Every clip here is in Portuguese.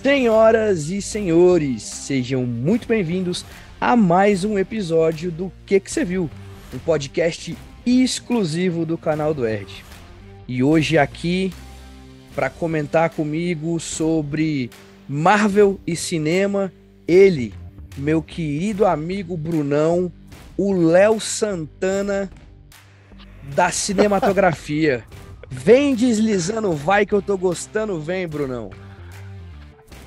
Senhoras e senhores, sejam muito bem-vindos a mais um episódio do Que Você Viu, um podcast exclusivo do canal do Erd. E hoje aqui, para comentar comigo sobre Marvel e cinema, ele, meu querido amigo Brunão, o Léo Santana da cinematografia. Vem deslizando, vai que eu tô gostando, vem, Brunão.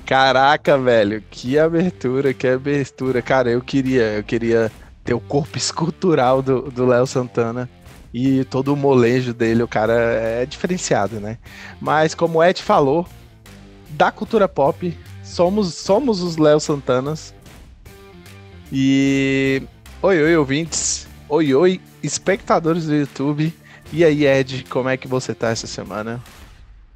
Caraca, velho, que abertura. Cara, eu queria ter o corpo escultural do Léo Santana e todo o molejo dele, o cara é diferenciado, né? Mas como o Ed falou, da cultura pop, somos os Léo Santanas. E oi, ouvintes, oi, espectadores do YouTube. E aí, Ed, como é que você tá essa semana?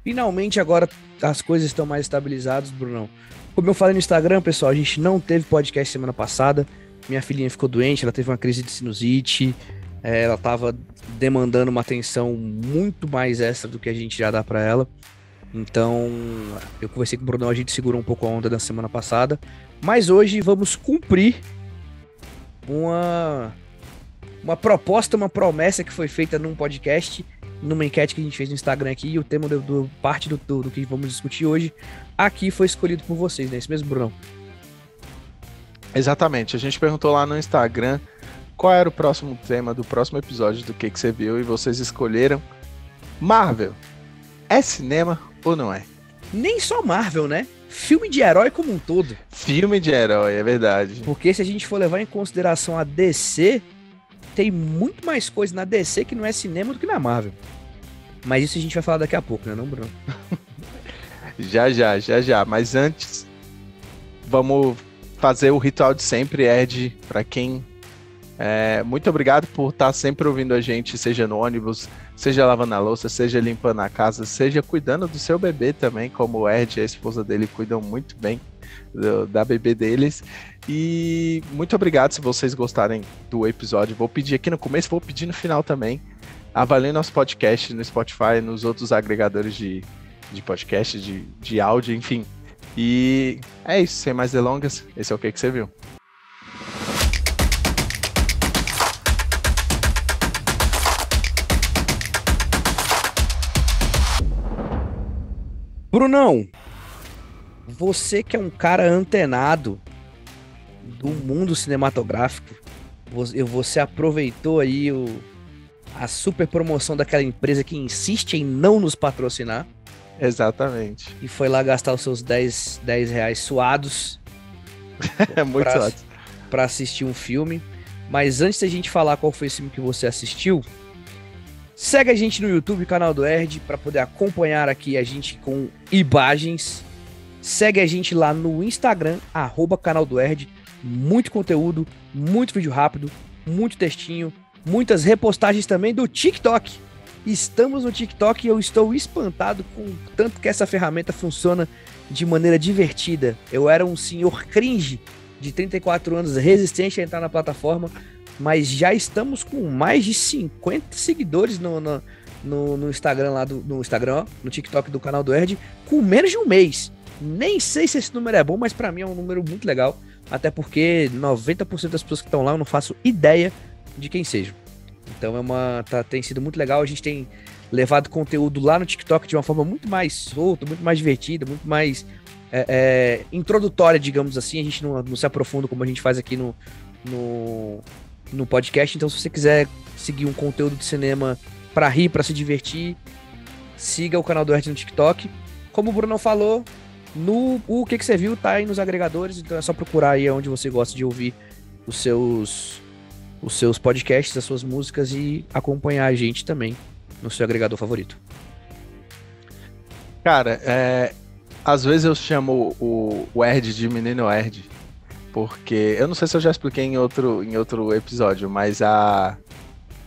Finalmente agora as coisas estão mais estabilizadas, Brunão. Como eu falei no Instagram, pessoal, a gente não teve podcast semana passada. Minha filhinha ficou doente, ela teve uma crise de sinusite. Ela tava demandando uma atenção muito mais extra do que a gente já dá pra ela. Então, eu conversei com o Brunão, a gente segurou um pouco a onda da semana passada. Mas hoje vamos cumprir uma proposta, uma promessa que foi feita num podcast, numa enquete que a gente fez no Instagram aqui, e o tema parte do que vamos discutir hoje aqui foi escolhido por vocês, não é isso mesmo, Brunão? Exatamente, a gente perguntou lá no Instagram qual era o próximo tema do próximo episódio do Que Você Viu, e vocês escolheram Marvel. É cinema ou não é? Nem só Marvel, né? Filme de herói como um todo. Filme de herói, é verdade. Porque se a gente for levar em consideração a DC, tem muito mais coisa na DC que não é cinema do que na Marvel. Mas isso a gente vai falar daqui a pouco, né, não, Bruno? Já. Mas antes, vamos fazer o ritual de sempre, Ed, para quem... muito obrigado por estar sempre ouvindo a gente, seja no ônibus, seja lavando a louça, seja limpando a casa, seja cuidando do seu bebê também, como o Ed e a esposa dele cuidam muito bem da bebê deles. E muito obrigado se vocês gostarem do episódio. Vou pedir aqui no começo, vou pedir no final também. Avaliem nosso podcast no Spotify, nos outros agregadores de podcast, de áudio, enfim. E é isso, sem mais delongas, esse é o Que Você Viu. Brunão, você que é um cara antenado do mundo cinematográfico, você aproveitou aí a super promoção daquela empresa que insiste em não nos patrocinar. Exatamente. E foi lá gastar os seus 10 reais suados muito suado pra assistir um filme. Mas antes da gente falar qual foi esse filme que você assistiu, segue a gente no YouTube, canal do Erd, para poder acompanhar aqui a gente com imagens. Segue a gente lá no Instagram, @canal do Erd. Muito conteúdo, muito vídeo rápido, muito textinho, muitas repostagens também do TikTok. Estamos no TikTok e eu estou espantado com tanto que essa ferramenta funciona de maneira divertida. Eu era um senhor cringe de 34 anos, resistente a entrar na plataforma, mas já estamos com mais de 50 seguidores no Instagram lá no TikTok do canal do Erd, com menos de um mês. Nem sei se esse número é bom, mas pra mim é um número muito legal, até porque 90% das pessoas que estão lá eu não faço ideia de quem sejam. Então tem sido muito legal, a gente tem levado conteúdo lá no TikTok de uma forma muito mais solta, muito mais divertida, muito mais introdutória, digamos assim. A gente não se aprofunda como a gente faz aqui no podcast. Então, se você quiser seguir um conteúdo de cinema pra rir, pra se divertir, siga o canal do Erd no TikTok. Como o Bruno falou, o Que Você Viu tá aí nos agregadores, então é só procurar aí onde você gosta de ouvir os seus podcasts, as suas músicas, e acompanhar a gente também no seu agregador favorito. Cara, às vezes eu chamo o Erd de menino Erd, porque eu não sei se eu já expliquei em outro episódio, mas a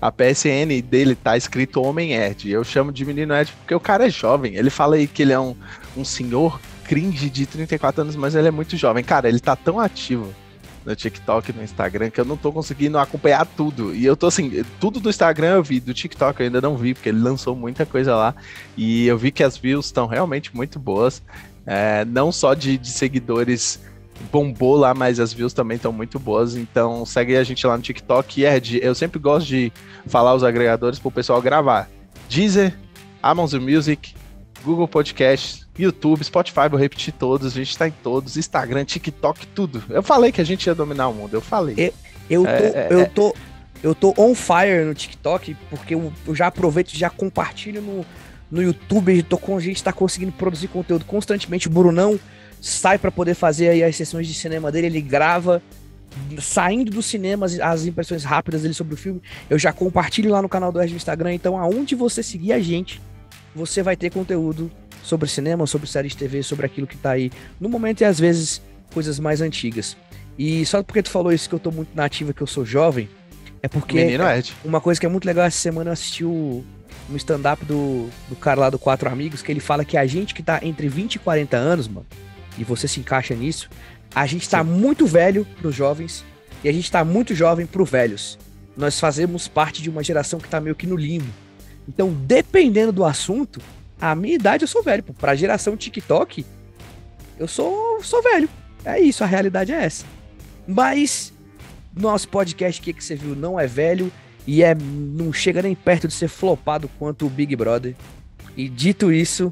PSN dele tá escrito Homem Erd. Eu chamo de menino Erd porque o cara é jovem. Ele fala aí que ele é um senhor cringe de 34 anos, mas ele é muito jovem. Cara, ele tá tão ativo no TikTok, no Instagram, que eu não tô conseguindo acompanhar tudo. E eu tô assim, tudo do Instagram eu vi, do TikTok eu ainda não vi, porque ele lançou muita coisa lá. E eu vi que as views estão realmente muito boas. não só de seguidores bombou lá, mas as views também estão muito boas, então segue a gente lá no TikTok. Ed, eu sempre gosto de falar os agregadores pro pessoal gravar. Deezer, Amazon Music, Google Podcasts, YouTube, Spotify, vou repetir todos, a gente tá em todos, Instagram, TikTok, tudo. Eu falei que a gente ia dominar o mundo, eu falei. Eu tô on fire no TikTok, porque eu já aproveito e já compartilho no YouTube, a gente tá conseguindo produzir conteúdo constantemente. O Brunão sai pra poder fazer aí as sessões de cinema dele, ele grava, saindo do cinema, as impressões rápidas dele sobre o filme, eu já compartilho lá no canal do Ed no Instagram, então aonde você seguir a gente, você vai ter conteúdo sobre cinema, sobre séries de TV, sobre aquilo que tá aí no momento e às vezes coisas mais antigas. E só porque tu falou isso que eu tô muito nativa, que eu sou jovem, é porque Menino Ed. Uma coisa que é muito legal, essa semana eu assisti um stand-up do cara lá do Quatro Amigos, que ele fala que a gente que tá entre 20 e 40 anos, mano, e você se encaixa nisso, a gente tá muito velho pros jovens e a gente tá muito jovem pros velhos. Nós fazemos parte de uma geração que tá meio que no limbo. Então, dependendo do assunto, a minha idade eu sou velho, pô. Pra geração TikTok, eu sou velho. É isso, a realidade é essa. Mas nosso podcast, o que você viu, não é velho e não chega nem perto de ser flopado quanto o Big Brother. E dito isso,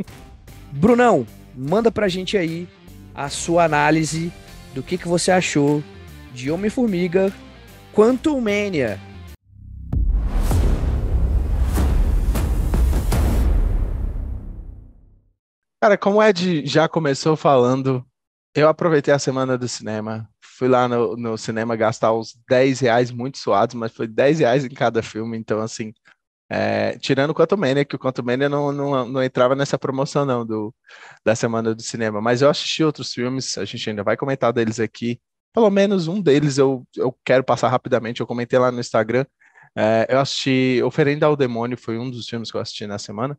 Brunão, manda pra gente aí a sua análise do que você achou de Homem-Formiga Quantumania. Cara, como o Ed já começou falando, eu aproveitei a semana do cinema, fui lá no cinema gastar os R$ 10 muito suados, mas foi R$ 10 em cada filme, então assim, tirando o Quantumania, que o Quantumania não entrava nessa promoção não, da semana do cinema, mas eu assisti outros filmes, a gente ainda vai comentar deles aqui, pelo menos um deles eu quero passar rapidamente, eu comentei lá no Instagram, eu assisti Oferenda ao Demônio, foi um dos filmes que eu assisti na semana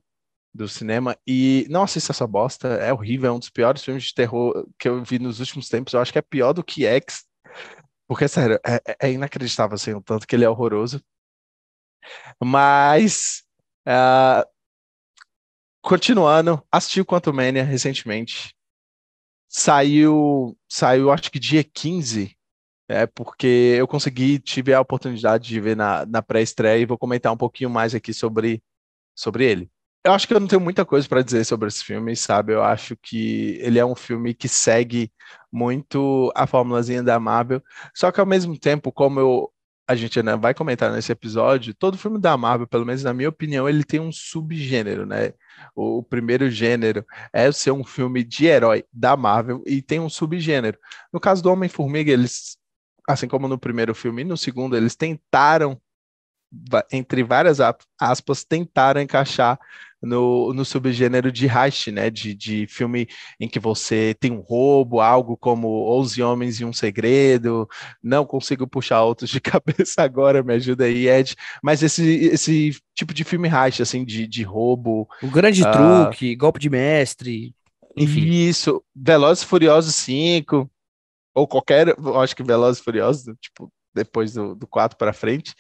do cinema, e não assista essa bosta, é horrível, é um dos piores filmes de terror que eu vi nos últimos tempos, eu acho que é pior do que X, porque, sério, é inacreditável, assim, o tanto que ele é horroroso, mas, ah, continuando, assisti o Quantumania recentemente, saiu acho que dia 15, porque eu tive a oportunidade de ver na pré-estreia e vou comentar um pouquinho mais aqui sobre ele. Eu acho que eu não tenho muita coisa para dizer sobre esse filme, sabe? Eu acho que ele é um filme que segue muito a formulazinha da Marvel, só que ao mesmo tempo, a gente ainda vai comentar nesse episódio, todo filme da Marvel, pelo menos na minha opinião, ele tem um subgênero, né? O primeiro gênero é ser um filme de herói da Marvel e tem um subgênero. No caso do Homem-Formiga, eles, assim como no primeiro filme e no segundo, eles tentaram, entre várias aspas, tentaram encaixar no subgênero de heist, né? De filme em que você tem um roubo, algo como 11 Homens e um Segredo. Não consigo puxar outros de cabeça agora, me ajuda aí, Ed. Mas esse tipo de filme heist, assim, de roubo. O Grande Truque, Golpe de Mestre, enfim. Isso, Velozes e Furiosos 5, ou qualquer, eu acho que Velozes e Furiosos, tipo, depois do 4 para frente.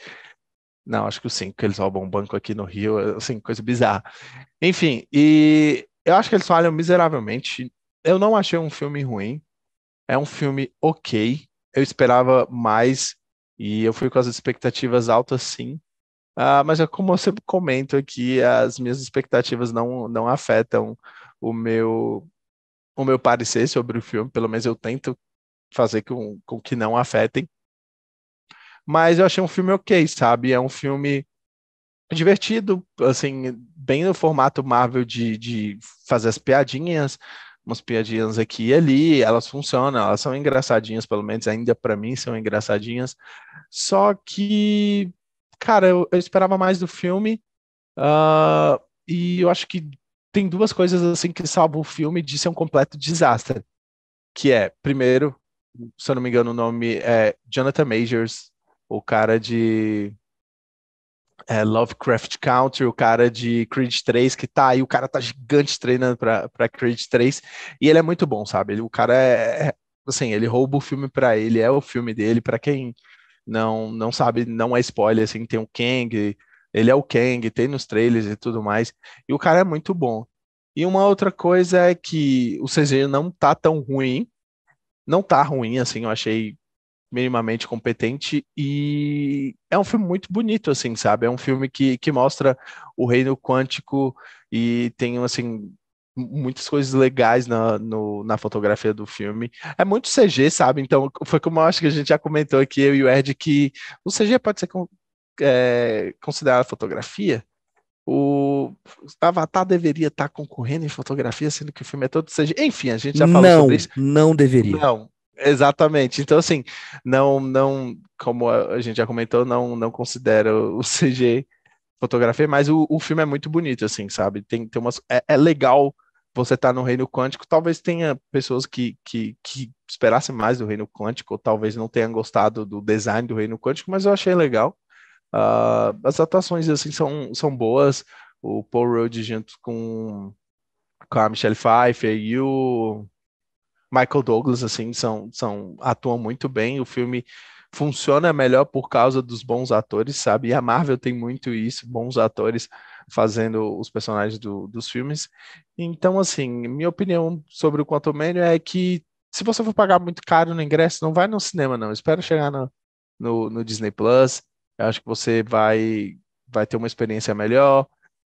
Não, acho que o 5, que eles roubam um banco aqui no Rio, assim, coisa bizarra. Enfim, e eu acho que eles falham miseravelmente. Eu não achei um filme ruim. É um filme ok. Eu esperava mais e eu fui com as expectativas altas, sim. Mas como eu sempre comento aqui, as minhas expectativas não afetam o meu parecer sobre o filme. Pelo menos eu tento fazer com que não afetem. Mas eu achei um filme ok, sabe? É um filme divertido, assim, bem no formato Marvel de fazer as piadinhas, umas piadinhas aqui e ali, elas funcionam, elas são engraçadinhas, pelo menos ainda pra mim são engraçadinhas. Só que, cara, eu esperava mais do filme, e eu acho que tem duas coisas assim que salvam o filme de ser um completo desastre, que é, primeiro, se eu não me engano, o nome é Jonathan Majors, o cara de Lovecraft Country, o cara de Creed 3, que tá aí, o cara tá gigante treinando pra Creed 3, e ele é muito bom, sabe? O cara assim, ele rouba o filme pra ele, é o filme dele, pra quem não sabe, não é spoiler, assim, tem o Kang, ele é o Kang, tem nos trailers e tudo mais, e o cara é muito bom. E uma outra coisa é que o CG não tá tão ruim, não tá ruim, assim, eu achei minimamente competente e é um filme muito bonito, assim, sabe? É um filme que mostra o reino quântico e tem, assim, muitas coisas legais na fotografia do filme. É muito CG, sabe? Então, foi como eu acho que a gente já comentou aqui, eu e o Ed, que o CG pode ser considerado fotografia. O Avatar deveria estar concorrendo em fotografia, sendo que o filme é todo CG. Enfim, a gente já falou sobre Não, isso. não deveria. Não, exatamente. Então, assim, não, como a gente já comentou, não considero o CG fotografia, mas o filme é muito bonito, assim, sabe? Tem umas, é legal você estar no reino quântico. Talvez tenha pessoas que esperassem mais do reino quântico, ou talvez não tenham gostado do design do reino quântico, mas eu achei legal. As atuações, assim, são boas. O Paul Rudd junto com a Michelle Pfeiffer e o Michael Douglas, assim, atuam muito bem. O filme funciona melhor por causa dos bons atores, sabe? E a Marvel tem muito isso, bons atores fazendo os personagens dos filmes. Então, assim, minha opinião sobre o Quantumania é que se você for pagar muito caro no ingresso, não vai no cinema, não. Espera chegar no Disney Plus. Eu acho que você vai ter uma experiência melhor.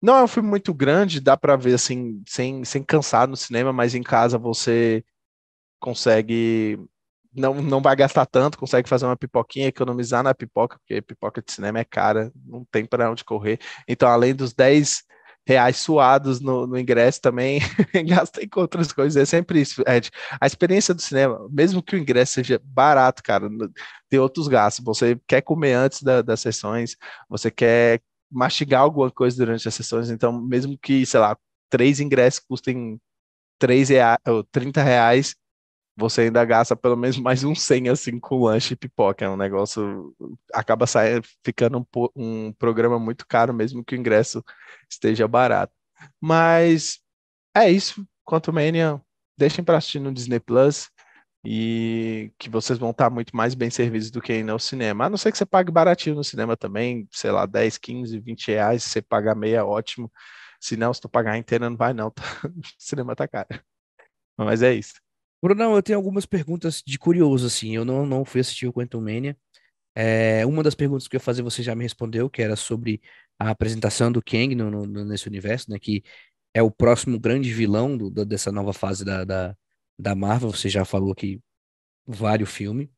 Não é um filme muito grande, dá para ver assim, sem cansar no cinema, mas em casa você consegue, não vai gastar tanto, consegue fazer uma pipoquinha, economizar na pipoca, porque pipoca de cinema é cara, não tem para onde correr. Então, além dos R$ 10 suados no ingresso também, gastei com outras coisas. É sempre isso, Ed. A experiência do cinema, mesmo que o ingresso seja barato, cara, tem outros gastos. Você quer comer antes das sessões, você quer mastigar alguma coisa durante as sessões, então, mesmo que, sei lá, 3 ingressos custem R$ 3 ou R$ 30, você ainda gasta pelo menos mais uns 100 assim com lanche e pipoca. É um negócio, acaba ficando um programa muito caro, mesmo que o ingresso esteja barato. Mas é isso. Quantumania, deixem para assistir no Disney Plus e que vocês vão estar muito mais bem servidos do que ir no cinema. A não ser que você pague baratinho no cinema também, sei lá, 10, 15, R$ 20. Se você pagar meia, ótimo. Se não, se tu pagar inteira, não vai não. O cinema tá caro. Mas é isso. Brunão, eu tenho algumas perguntas de curioso, assim. Eu não fui assistir o Quantum Mania. Uma das perguntas que eu ia fazer você já me respondeu, que era sobre a apresentação do Kang nesse universo, né? Que é o próximo grande vilão dessa nova fase da Marvel. Você já falou que vale o filme.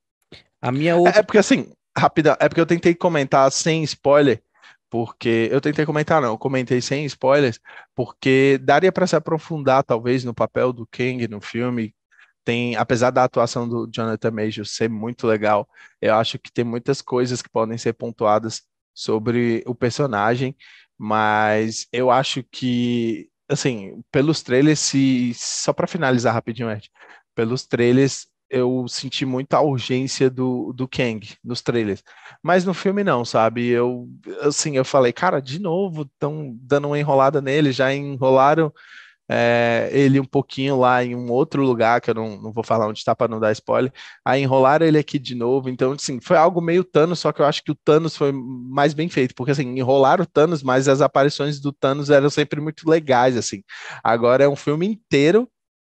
A minha É outra. porque assim, rapidão, é porque eu tentei comentar sem spoiler, porque eu tentei comentar, não, eu comentei sem spoilers, porque daria para se aprofundar talvez no papel do Kang no filme. Tem, apesar da atuação do Jonathan Majors ser muito legal, eu acho que tem muitas coisas que podem ser pontuadas sobre o personagem, mas eu acho que, assim, pelos trailers, só para finalizar rapidinho, Ed, pelos trailers eu senti muita urgência do Kang nos trailers, mas no filme não, sabe? Assim, eu falei, cara, de novo, estão dando uma enrolada nele, já enrolaram ele um pouquinho lá em um outro lugar, que eu não vou falar onde está para não dar spoiler. Aí enrolaram ele aqui de novo. Então, assim, foi algo meio Thanos, só que eu acho que o Thanos foi mais bem feito, porque assim, enrolaram o Thanos, mas as aparições do Thanos eram sempre muito legais, assim. Agora é um filme inteiro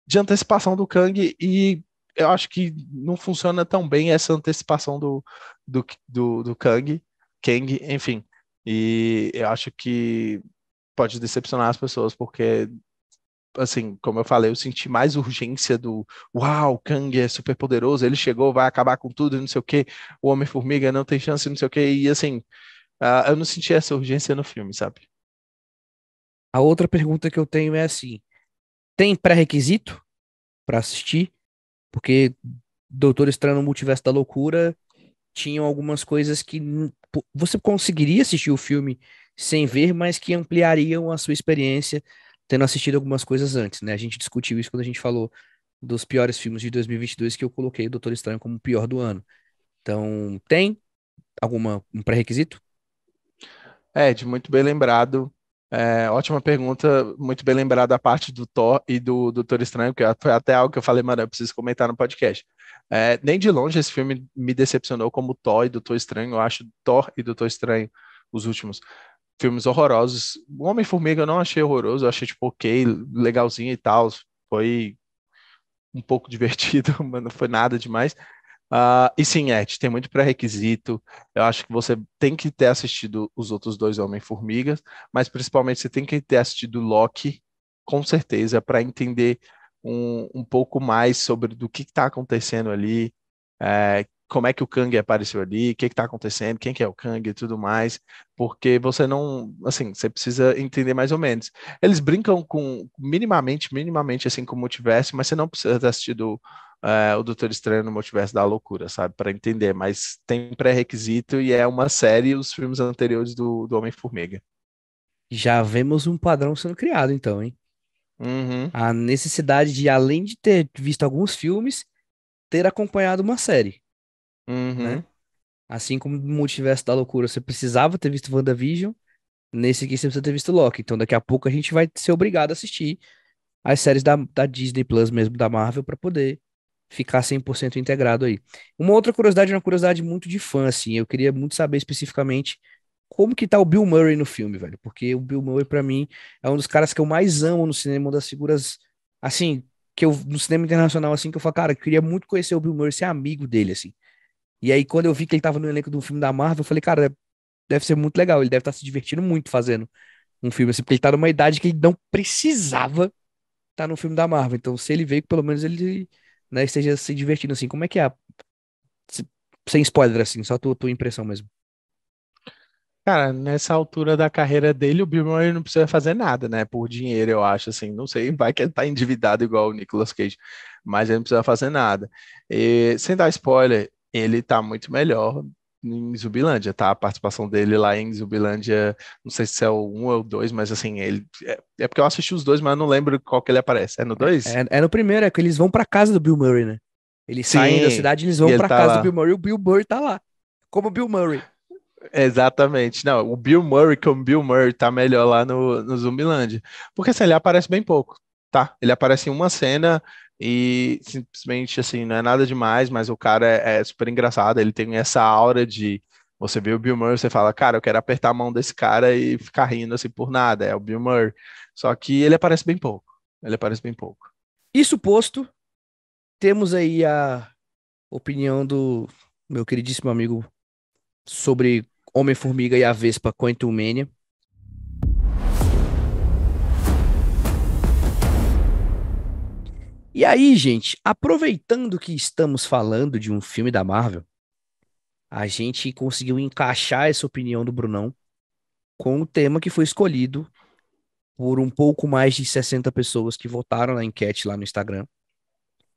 de antecipação do Kang e eu acho que não funciona tão bem essa antecipação do Kang, enfim. E eu acho que pode decepcionar as pessoas, porque assim, como eu falei, eu senti mais urgência do uau, o Kang é super poderoso, ele chegou, vai acabar com tudo, não sei o quê, o Homem-Formiga não tem chance, não sei o quê, e assim, eu não senti essa urgência no filme, sabe? A outra pergunta que eu tenho é assim: tem pré-requisito para assistir? Porque Doutor Estranho no Multiverso da Loucura tinham algumas coisas que você conseguiria assistir o filme sem ver, mas que ampliariam a sua experiência tendo assistido algumas coisas antes, né? A gente discutiu isso quando a gente falou dos piores filmes de 2022, que eu coloquei o Doutor Estranho como o pior do ano. Então, tem um pré-requisito? Ed, muito bem lembrado. Ótima pergunta, muito bem lembrado a parte do Thor e do Doutor Estranho, que foi até algo que eu falei, mano, eu preciso comentar no podcast. Nem de longe esse filme me decepcionou como Thor e Doutor Estranho. Eu acho Thor e Doutor Estranho, os últimos, filmes horrorosos. O Homem-Formiga eu não achei horroroso, eu achei, tipo, ok, legalzinho e tal. Foi um pouco divertido, mas não foi nada demais. E sim, Ed, tem muito pré-requisito. Eu acho que você tem que ter assistido os outros dois Homem-Formigas, mas principalmente você tem que ter assistido Loki, com certeza, para entender um pouco mais sobre do que está acontecendo ali, como é que o Kang apareceu ali, o que está acontecendo, quem que é o Kang e tudo mais, porque você não, assim, você precisa entender mais ou menos. Eles brincam com minimamente, assim, com o multiverso, mas você não precisa ter assistido o Doutor Estranho no Multiverso da Loucura, sabe? Para entender, mas tem pré-requisito e é uma série os filmes anteriores do Homem-Formiga. Já vemos um padrão sendo criado, então, hein? Uhum, A necessidade de, além de ter visto alguns filmes, ter acompanhado uma série, né? uhum. Assim como no Multiverso da Loucura, você precisava ter visto WandaVision, nesse aqui você precisa ter visto Loki. Então daqui a pouco a gente vai ser obrigado a assistir as séries da Disney Plus mesmo, da Marvel, para poder ficar 100% integrado aí. Uma outra curiosidade, uma curiosidade muito de fã, assim, eu queria muito saber especificamente como que tá o Bill Murray no filme, velho, porque o Bill Murray, pra mim, é um dos caras que eu mais amo no cinema, uma das figuras, assim, que eu, no cinema internacional, assim, que eu falo, cara, eu queria muito conhecer o Bill Murray, ser amigo dele, assim. E aí, quando eu vi que ele tava no elenco de um filme da Marvel, eu falei, cara, deve ser muito legal, ele deve estar se divertindo muito fazendo um filme assim, porque ele tá numa idade que ele não precisava estar no filme da Marvel. Então, se ele veio, pelo menos ele, né, esteja se divertindo assim. Como é que é? Se- Sem spoiler, assim, só tua impressão mesmo. Cara, nessa altura da carreira dele, o Bill Murray não precisa fazer nada, né? Por dinheiro, eu acho, assim. Não sei, vai que ele tá endividado igual o Nicolas Cage, mas ele não precisa fazer nada. E, sem dar spoiler, ele tá muito melhor em Zumbilândia, tá? A participação dele lá em Zumbilândia, não sei se é o 1 ou o 2, mas assim, ele. É porque eu assisti os dois, mas eu não lembro qual que ele aparece. É no É, 2? é no primeiro, é que eles vão pra casa do Bill Murray, né? Eles saem da Sim, cidade e eles e vão ele pra tá casa do Bill lá. Murray e o Bill Murray tá lá. Como Bill Murray. Exatamente. Não, o Bill Murray como Bill Murray tá melhor lá no Zumbilândia. Porque assim, ele aparece bem pouco, tá? Ele aparece em uma cena e simplesmente assim, não é nada demais, mas o cara é super engraçado, ele tem essa aura de você vê o Bill Murray, você fala, cara, eu quero apertar a mão desse cara e ficar rindo assim por nada, é o Bill Murray. Só que ele aparece bem pouco. Ele aparece bem pouco. Isso posto, temos aí a opinião do meu queridíssimo amigo sobre Homem-Formiga e a Vespa Quantumania. E aí, gente, aproveitando que estamos falando de um filme da Marvel, a gente conseguiu encaixar essa opinião do Brunão com o tema que foi escolhido por um pouco mais de 60 pessoas que votaram na enquete lá no Instagram.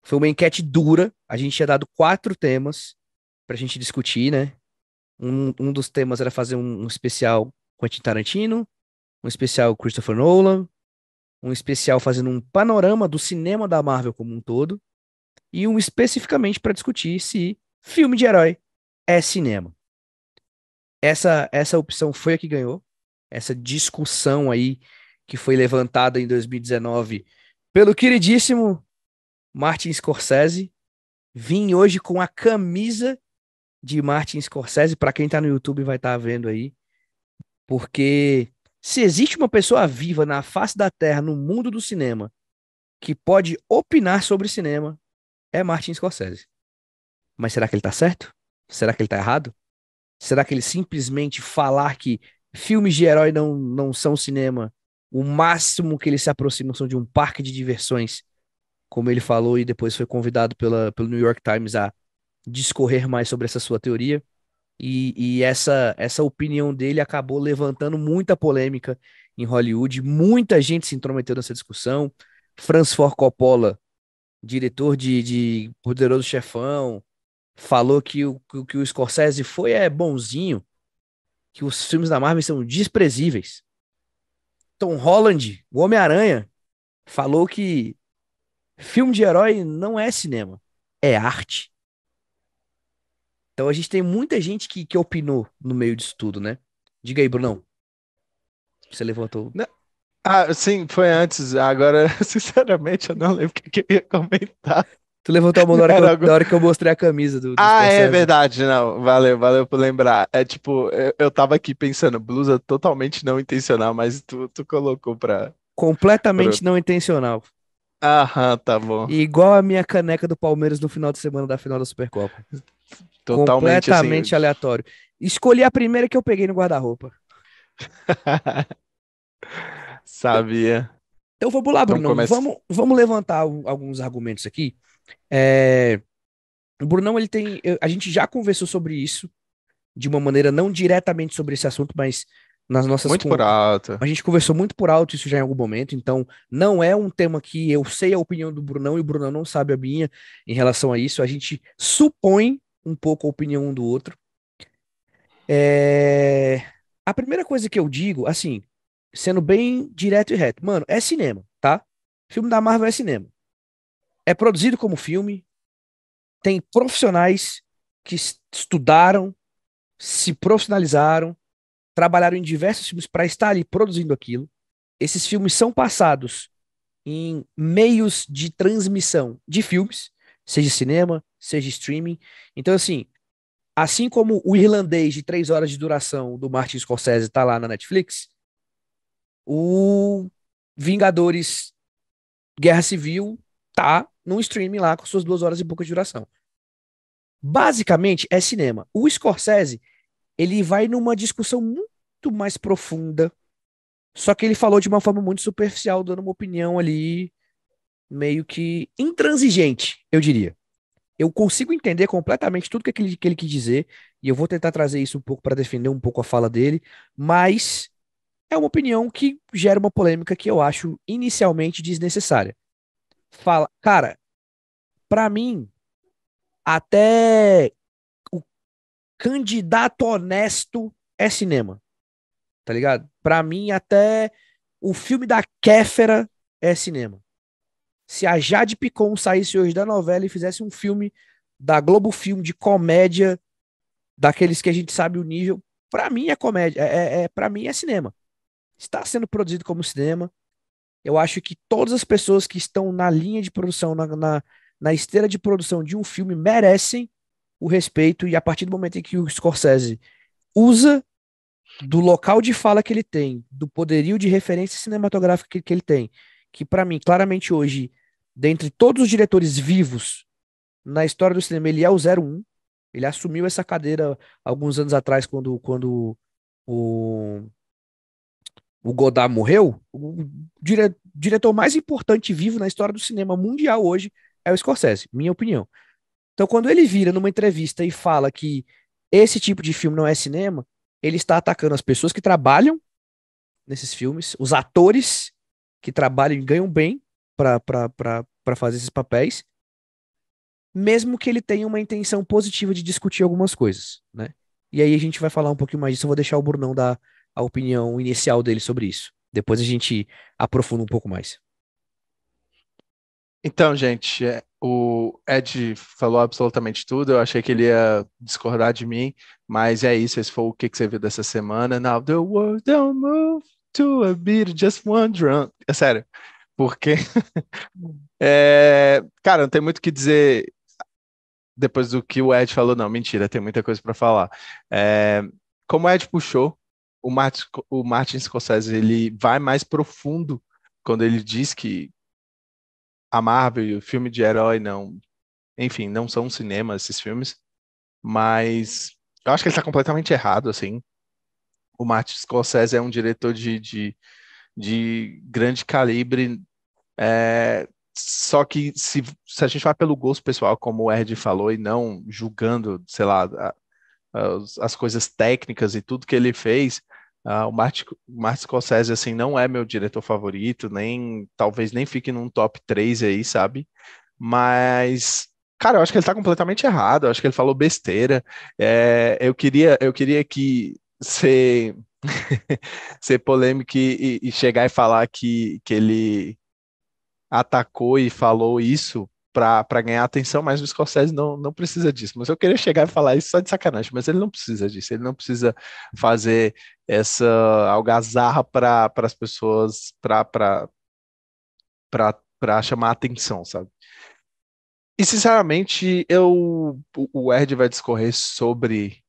Foi uma enquete dura, a gente tinha dado 4 temas pra gente discutir, né? Um dos temas era fazer um especial Quentin Tarantino, um especial Christopher Nolan, um especial fazendo um panorama do cinema da Marvel como um todo, e um especificamente para discutir se filme de herói é cinema. Essa opção foi a que ganhou. Essa discussão aí que foi levantada em 2019 pelo queridíssimo Martin Scorsese. Vim hoje com a camisa de Martin Scorsese, para quem tá no YouTube vai estar vendo aí, porque se existe uma pessoa viva na face da Terra, no mundo do cinema, que pode opinar sobre cinema, é Martin Scorsese. Mas será que ele tá certo? Será que ele tá errado? Será que ele simplesmente falar que filmes de herói não são cinema, o máximo que eles se aproximam são de um parque de diversões, como ele falou e depois foi convidado pelo New York Times a discorrer mais sobre essa sua teoria? E essa opinião dele acabou levantando muita polêmica em Hollywood, muita gente se intrometeu nessa discussão. Francis Ford Coppola, diretor de Poderoso Chefão, falou que o Scorsese foi bonzinho, que os filmes da Marvel são desprezíveis. Tom Holland, o Homem-Aranha, falou que filme de herói não é cinema, é arte. Então a gente tem muita gente que opinou no meio disso tudo, né? Diga aí, Brunão. Você levantou. Né? Ah, sim, foi antes. Agora, sinceramente, eu não lembro o que eu ia comentar. Tu levantou a mão Era algo... na hora que eu mostrei a camisa do Ah, é Scorsese. verdade, não. Valeu por lembrar. É tipo, eu tava aqui pensando, blusa totalmente não intencional, mas tu colocou pra... Completamente não intencional. Aham, tá bom. E igual a minha caneca do Palmeiras no final de semana da final da Supercopa. Totalmente assim. Completamente aleatório. Escolhi a primeira que eu peguei no guarda-roupa. Sabia. Então vamos lá, Então Brunão. começa. Vamos levantar alguns argumentos aqui. É, o Brunão, ele tem. A gente já conversou sobre isso, de uma maneira não diretamente sobre esse assunto, mas nas nossas. Muito por alto. A gente conversou muito por alto isso já em algum momento, então não é um tema que eu sei a opinião do Brunão e o Brunão não sabe a minha em relação a isso. A gente supõe um pouco a opinião um do outro. É, a primeira coisa que eu digo, assim, sendo bem direto e reto, mano, é cinema, tá? Filme da Marvel é cinema. É produzido como filme, tem profissionais que estudaram, se profissionalizaram, trabalharam em diversos filmes para estar ali produzindo aquilo. Esses filmes são passados em meios de transmissão de filmes, seja cinema, seja streaming. Então, assim como o Irlandês de 3 horas de duração do Martin Scorsese tá lá na Netflix, o Vingadores Guerra Civil tá no streaming lá com suas 2 horas e pouco de duração. Basicamente é cinema. O Scorsese, ele vai numa discussão muito mais profunda, só que ele falou de uma forma muito superficial, dando uma opinião ali meio que intransigente, eu diria. Eu consigo entender completamente tudo que ele quis dizer, e eu vou tentar trazer isso um pouco para defender um pouco a fala dele, mas é uma opinião que gera uma polêmica que eu acho inicialmente desnecessária. Fala, cara, para mim, até o candidato honesto é cinema, tá ligado? Para mim, até o filme da Kéfera é cinema. Se a Jade Picon saísse hoje da novela e fizesse um filme da Globo Filme de comédia, daqueles que a gente sabe o nível, pra mim é comédia, para mim é cinema. Está sendo produzido como cinema. Eu acho que todas as pessoas que estão na linha de produção, na esteira de produção de um filme merecem o respeito, e a partir do momento em que o Scorsese usa do local de fala que ele tem, do poderio de referência cinematográfica que ele tem, que pra mim, claramente hoje, dentre todos os diretores vivos na história do cinema, ele é o 01. Ele assumiu essa cadeira alguns anos atrás, quando o, o Godard morreu. O diretor mais importante vivo na história do cinema mundial hoje é o Scorsese, minha opinião. Então, quando ele vira numa entrevista e fala que esse tipo de filme não é cinema, ele está atacando as pessoas que trabalham nesses filmes, os atores que trabalham e ganham bem para fazer esses papéis, mesmo que ele tenha uma intenção positiva de discutir algumas coisas, né? E aí a gente vai falar um pouquinho mais disso. Eu vou deixar o Brunão dar a opinião inicial dele sobre isso. Depois a gente aprofunda um pouco mais. Então, gente, o Ed falou absolutamente tudo. Eu achei que ele ia discordar de mim, mas é isso. Esse foi o que você viu dessa semana. Now the world don't move to a beat, just one drum. É sério, porque, cara, não tem muito o que dizer depois do que o Ed falou. Não, mentira, tem muita coisa para falar. É, como o Ed puxou, o Martin Scorsese ele vai mais profundo quando ele diz que a Marvel e o filme de herói não, enfim, não são cinema esses filmes, mas eu acho que ele está completamente errado, assim. O Martin Scorsese é um diretor de grande calibre, só que se a gente vai pelo gosto pessoal, como o Ed falou, e não julgando, sei lá, as coisas técnicas e tudo que ele fez, o Martin Scorsese, assim, não é meu diretor favorito, nem, talvez nem fique num top 3 aí, sabe? Mas, cara, eu acho que ele tá completamente errado, eu acho que ele falou besteira. Eu queria que ser, ser polêmico e chegar e falar que ele atacou e falou isso para ganhar atenção, mas o Scorsese não precisa disso. Mas eu queria chegar e falar isso só de sacanagem, mas ele não precisa disso, ele não precisa fazer essa algazarra para as pessoas, para chamar atenção, sabe? E sinceramente, o Erd vai discorrer sobre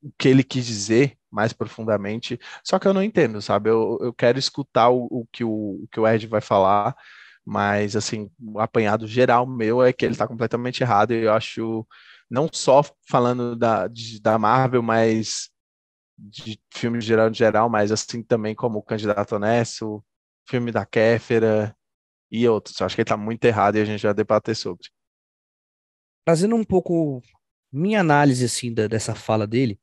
o que ele quis dizer mais profundamente, só que eu não entendo, sabe? Eu quero escutar o que o Ed vai falar, mas assim, o apanhado geral meu é que ele está completamente errado, e eu acho, não só falando da Marvel, mas de filmes de geral, mas assim também como o Candidato Honesto, filme da Kéfera e outros. Eu acho que ele está muito errado e a gente vai debater sobre. Trazendo um pouco minha análise, assim, dessa fala dele,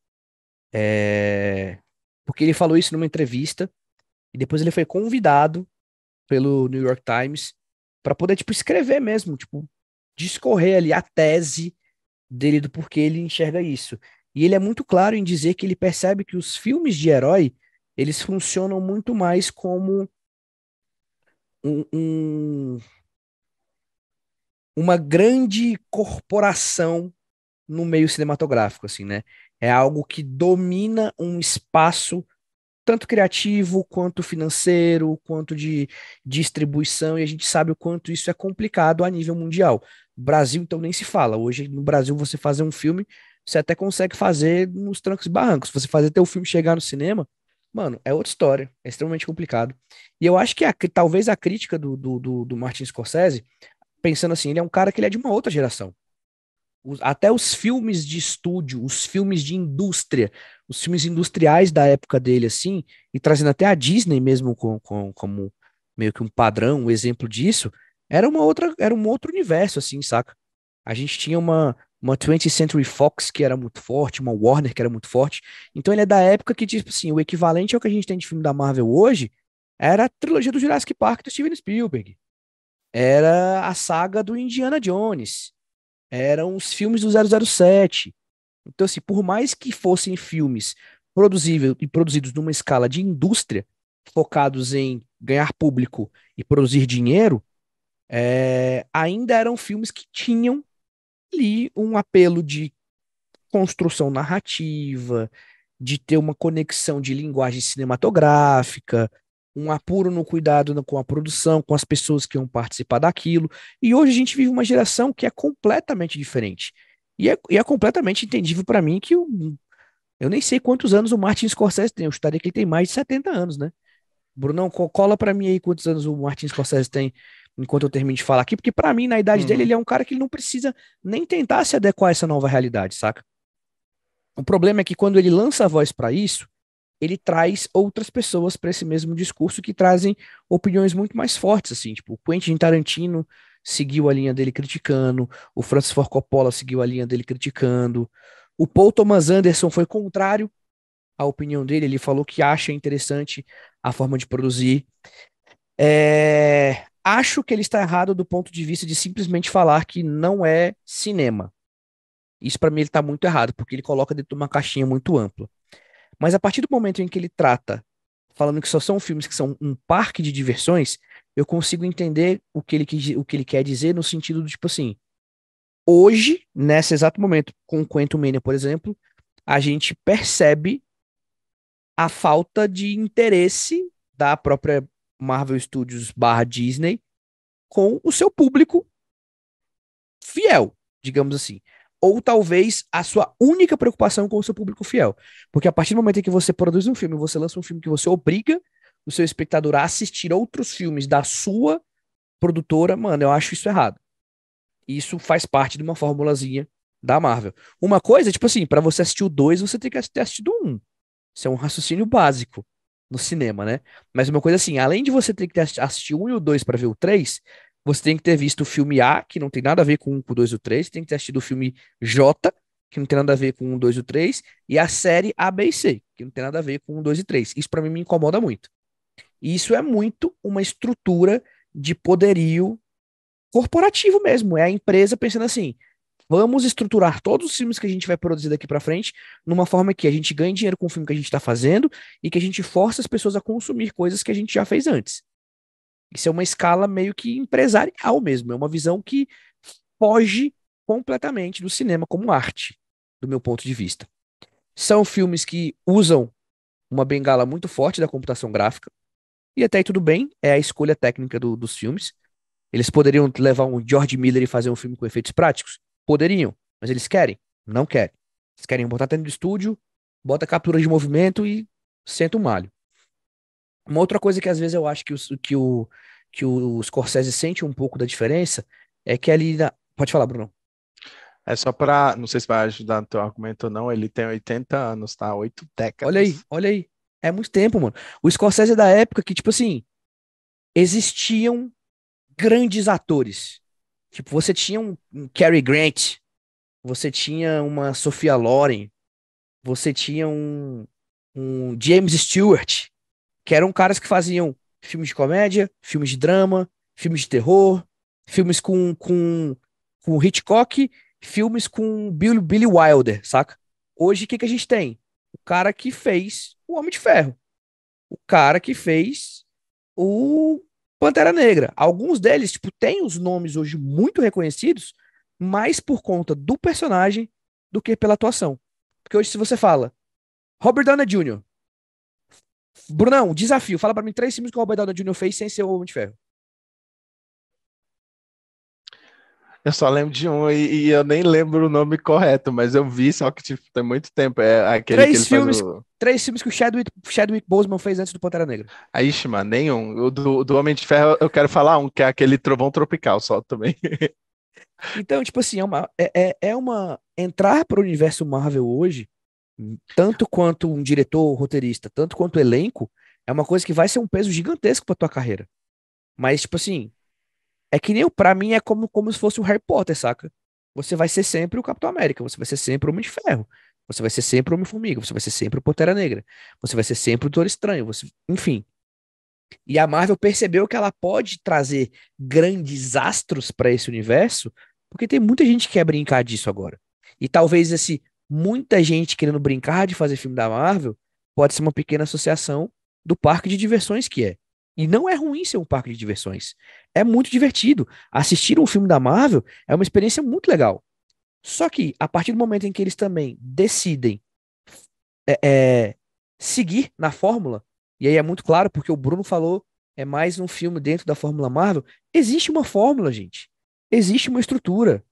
é... porque ele falou isso numa entrevista, e depois ele foi convidado pelo New York Times para poder, tipo, escrever mesmo, tipo, discorrer ali a tese dele do porquê ele enxerga isso. E ele é muito claro em dizer que ele percebe que os filmes de herói, eles funcionam muito mais como um, um- uma grande corporação no meio cinematográfico, assim, né? É algo que domina um espaço tanto criativo, quanto financeiro, quanto de distribuição, e a gente sabe o quanto isso é complicado a nível mundial. Brasil, então, nem se fala. Hoje, no Brasil, você fazer um filme, você até consegue fazer nos trancos e barrancos. Se você fazer teu filme chegar no cinema, mano, é outra história. É extremamente complicado. E eu acho que talvez a crítica do Martin Scorsese, pensando assim, ele é um cara que ele é de uma outra geração. Até os filmes de estúdio, os filmes de indústria, os filmes industriais da época dele, assim, e trazendo até a Disney mesmo como meio que um padrão, um exemplo disso, era um outro universo, assim, saca? A gente tinha uma 20th Century Fox que era muito forte, uma Warner que era muito forte. Então ele é da época que, tipo assim, o equivalente ao que a gente tem de filme da Marvel hoje era a trilogia do Jurassic Park do Steven Spielberg. Era a saga do Indiana Jones, eram os filmes do 007. Então, assim, por mais que fossem filmes produzíveis e produzidos numa escala de indústria, focados em ganhar público e produzir dinheiro, ainda eram filmes que tinham ali um apelo de construção narrativa, de ter uma conexão de linguagem cinematográfica, um apuro no cuidado com a produção, com as pessoas que vão participar daquilo. E hoje a gente vive uma geração que é completamente diferente. E é completamente entendível para mim que eu nem sei quantos anos o Martin Scorsese tem. Eu estaria que ele tem mais de 70 anos, né? Brunão, cola para mim aí quantos anos o Martin Scorsese tem, enquanto eu termino de falar aqui, porque para mim, na idade dele, Uhum. ele é um cara que ele não precisa nem tentar se adequar a essa nova realidade, saca? O problema é que quando ele lança a voz para isso, ele traz outras pessoas para esse mesmo discurso que trazem opiniões muito mais fortes, assim, tipo, o Quentin Tarantino seguiu a linha dele criticando, o Francis Ford Coppola seguiu a linha dele criticando, o Paul Thomas Anderson foi contrário à opinião dele, ele falou que acha interessante a forma de produzir. Acho que ele está errado do ponto de vista de simplesmente falar que não é cinema. Isso para mim ele está muito errado, porque ele coloca dentro de uma caixinha muito ampla. Mas a partir do momento em que ele trata, falando que só são filmes que são um parque de diversões, eu consigo entender o que ele quer dizer no sentido do tipo assim, hoje, nesse exato momento, com o Quantum Mania, por exemplo, a gente percebe a falta de interesse da própria Marvel Studios barra Disney com o seu público fiel, digamos assim. Ou talvez a sua única preocupação com o seu público fiel. Porque a partir do momento em que você produz um filme, você lança um filme que você obriga o seu espectador a assistir outros filmes da sua produtora, mano, eu acho isso errado. Isso faz parte de uma formulazinha da Marvel. Uma coisa, tipo assim, para você assistir o 2, você tem que ter assistido o 1. Isso é um raciocínio básico no cinema, né? Mas uma coisa assim, além de você ter que assistir o 1 e o 2 para ver o 3, você tem que ter visto o filme A, que não tem nada a ver com o 2 e o 3, tem que ter assistido o filme J, que não tem nada a ver com o 2 e o 3, e a série A, B e C, que não tem nada a ver com o 2 e 3. Isso para mim me incomoda muito. E isso é muito uma estrutura de poderio corporativo mesmo. É a empresa pensando assim: vamos estruturar todos os filmes que a gente vai produzir daqui para frente numa forma que a gente ganhe dinheiro com o filme que a gente está fazendo e que a gente force as pessoas a consumir coisas que a gente já fez antes. Isso é uma escala meio que empresarial mesmo. É uma visão que foge completamente do cinema como arte, do meu ponto de vista. São filmes que usam uma bengala muito forte da computação gráfica, e até aí tudo bem, é a escolha técnica dos filmes. Eles poderiam levar um George Miller e fazer um filme com efeitos práticos? Poderiam, mas eles querem? Não querem. Eles querem botar dentro do estúdio, bota captura de movimento e senta o malho. Uma outra coisa que às vezes eu acho que o Scorsese sente um pouco da diferença é que ali na... Pode falar, Bruno. É só para, não sei se vai ajudar no teu argumento ou não, ele tem 80 anos, tá? 8 Olha aí, décadas. olha aí. É muito tempo, mano. O Scorsese é da época que, tipo assim, existiam grandes atores. Tipo, você tinha um Cary Grant, você tinha uma Sophia Loren, você tinha um James Stewart, que eram caras que faziam filmes de comédia, filmes de drama, filmes de terror, filmes com Hitchcock, filmes com Billy Wilder, saca? Hoje, o que que a gente tem? O cara que fez o Homem de Ferro, o cara que fez o Pantera Negra. Alguns deles, tipo, têm os nomes hoje muito reconhecidos, mais por conta do personagem do que pela atuação. Porque hoje, se você fala Robert Downey Jr., Brunão, desafio, fala pra mim 3 filmes que o Robert Downey Jr. fez sem ser o Homem de Ferro. Eu só lembro de um e eu nem lembro o nome correto, mas eu vi, só que tipo, tem muito tempo. É aquele que Três ele faz filmes, o. três filmes que o Chadwick Boseman fez antes do Pantera Negra. Aí, mano, nenhum. O do Homem de Ferro eu quero falar um, que é aquele Trovão Tropical só também. Então, tipo assim, é uma entrar para o universo Marvel hoje, tanto quanto um diretor, roteirista, tanto quanto elenco, é uma coisa que vai ser um peso gigantesco pra tua carreira. Mas, tipo assim, é que nem pra mim é como se fosse o Harry Potter, saca? Você vai ser sempre o Capitão América, você vai ser sempre o Homem de Ferro, você vai ser sempre o Homem-Formiga, você vai ser sempre o Pantera Negra, você vai ser sempre o Doutor Estranho, enfim. E a Marvel percebeu que ela pode trazer grandes astros pra esse universo, porque tem muita gente que quer brincar disso agora. E talvez esse muita gente querendo brincar de fazer filme da Marvel pode ser uma pequena associação do parque de diversões que é. E não é ruim ser um parque de diversões. É muito divertido. Assistir um filme da Marvel é uma experiência muito legal. Só que, a partir do momento em que eles também decidem é, é, seguir na fórmula, e aí é muito claro, porque o Bruno falou, é mais um filme dentro da Fórmula Marvel, existe uma fórmula, gente. Existe uma estrutura.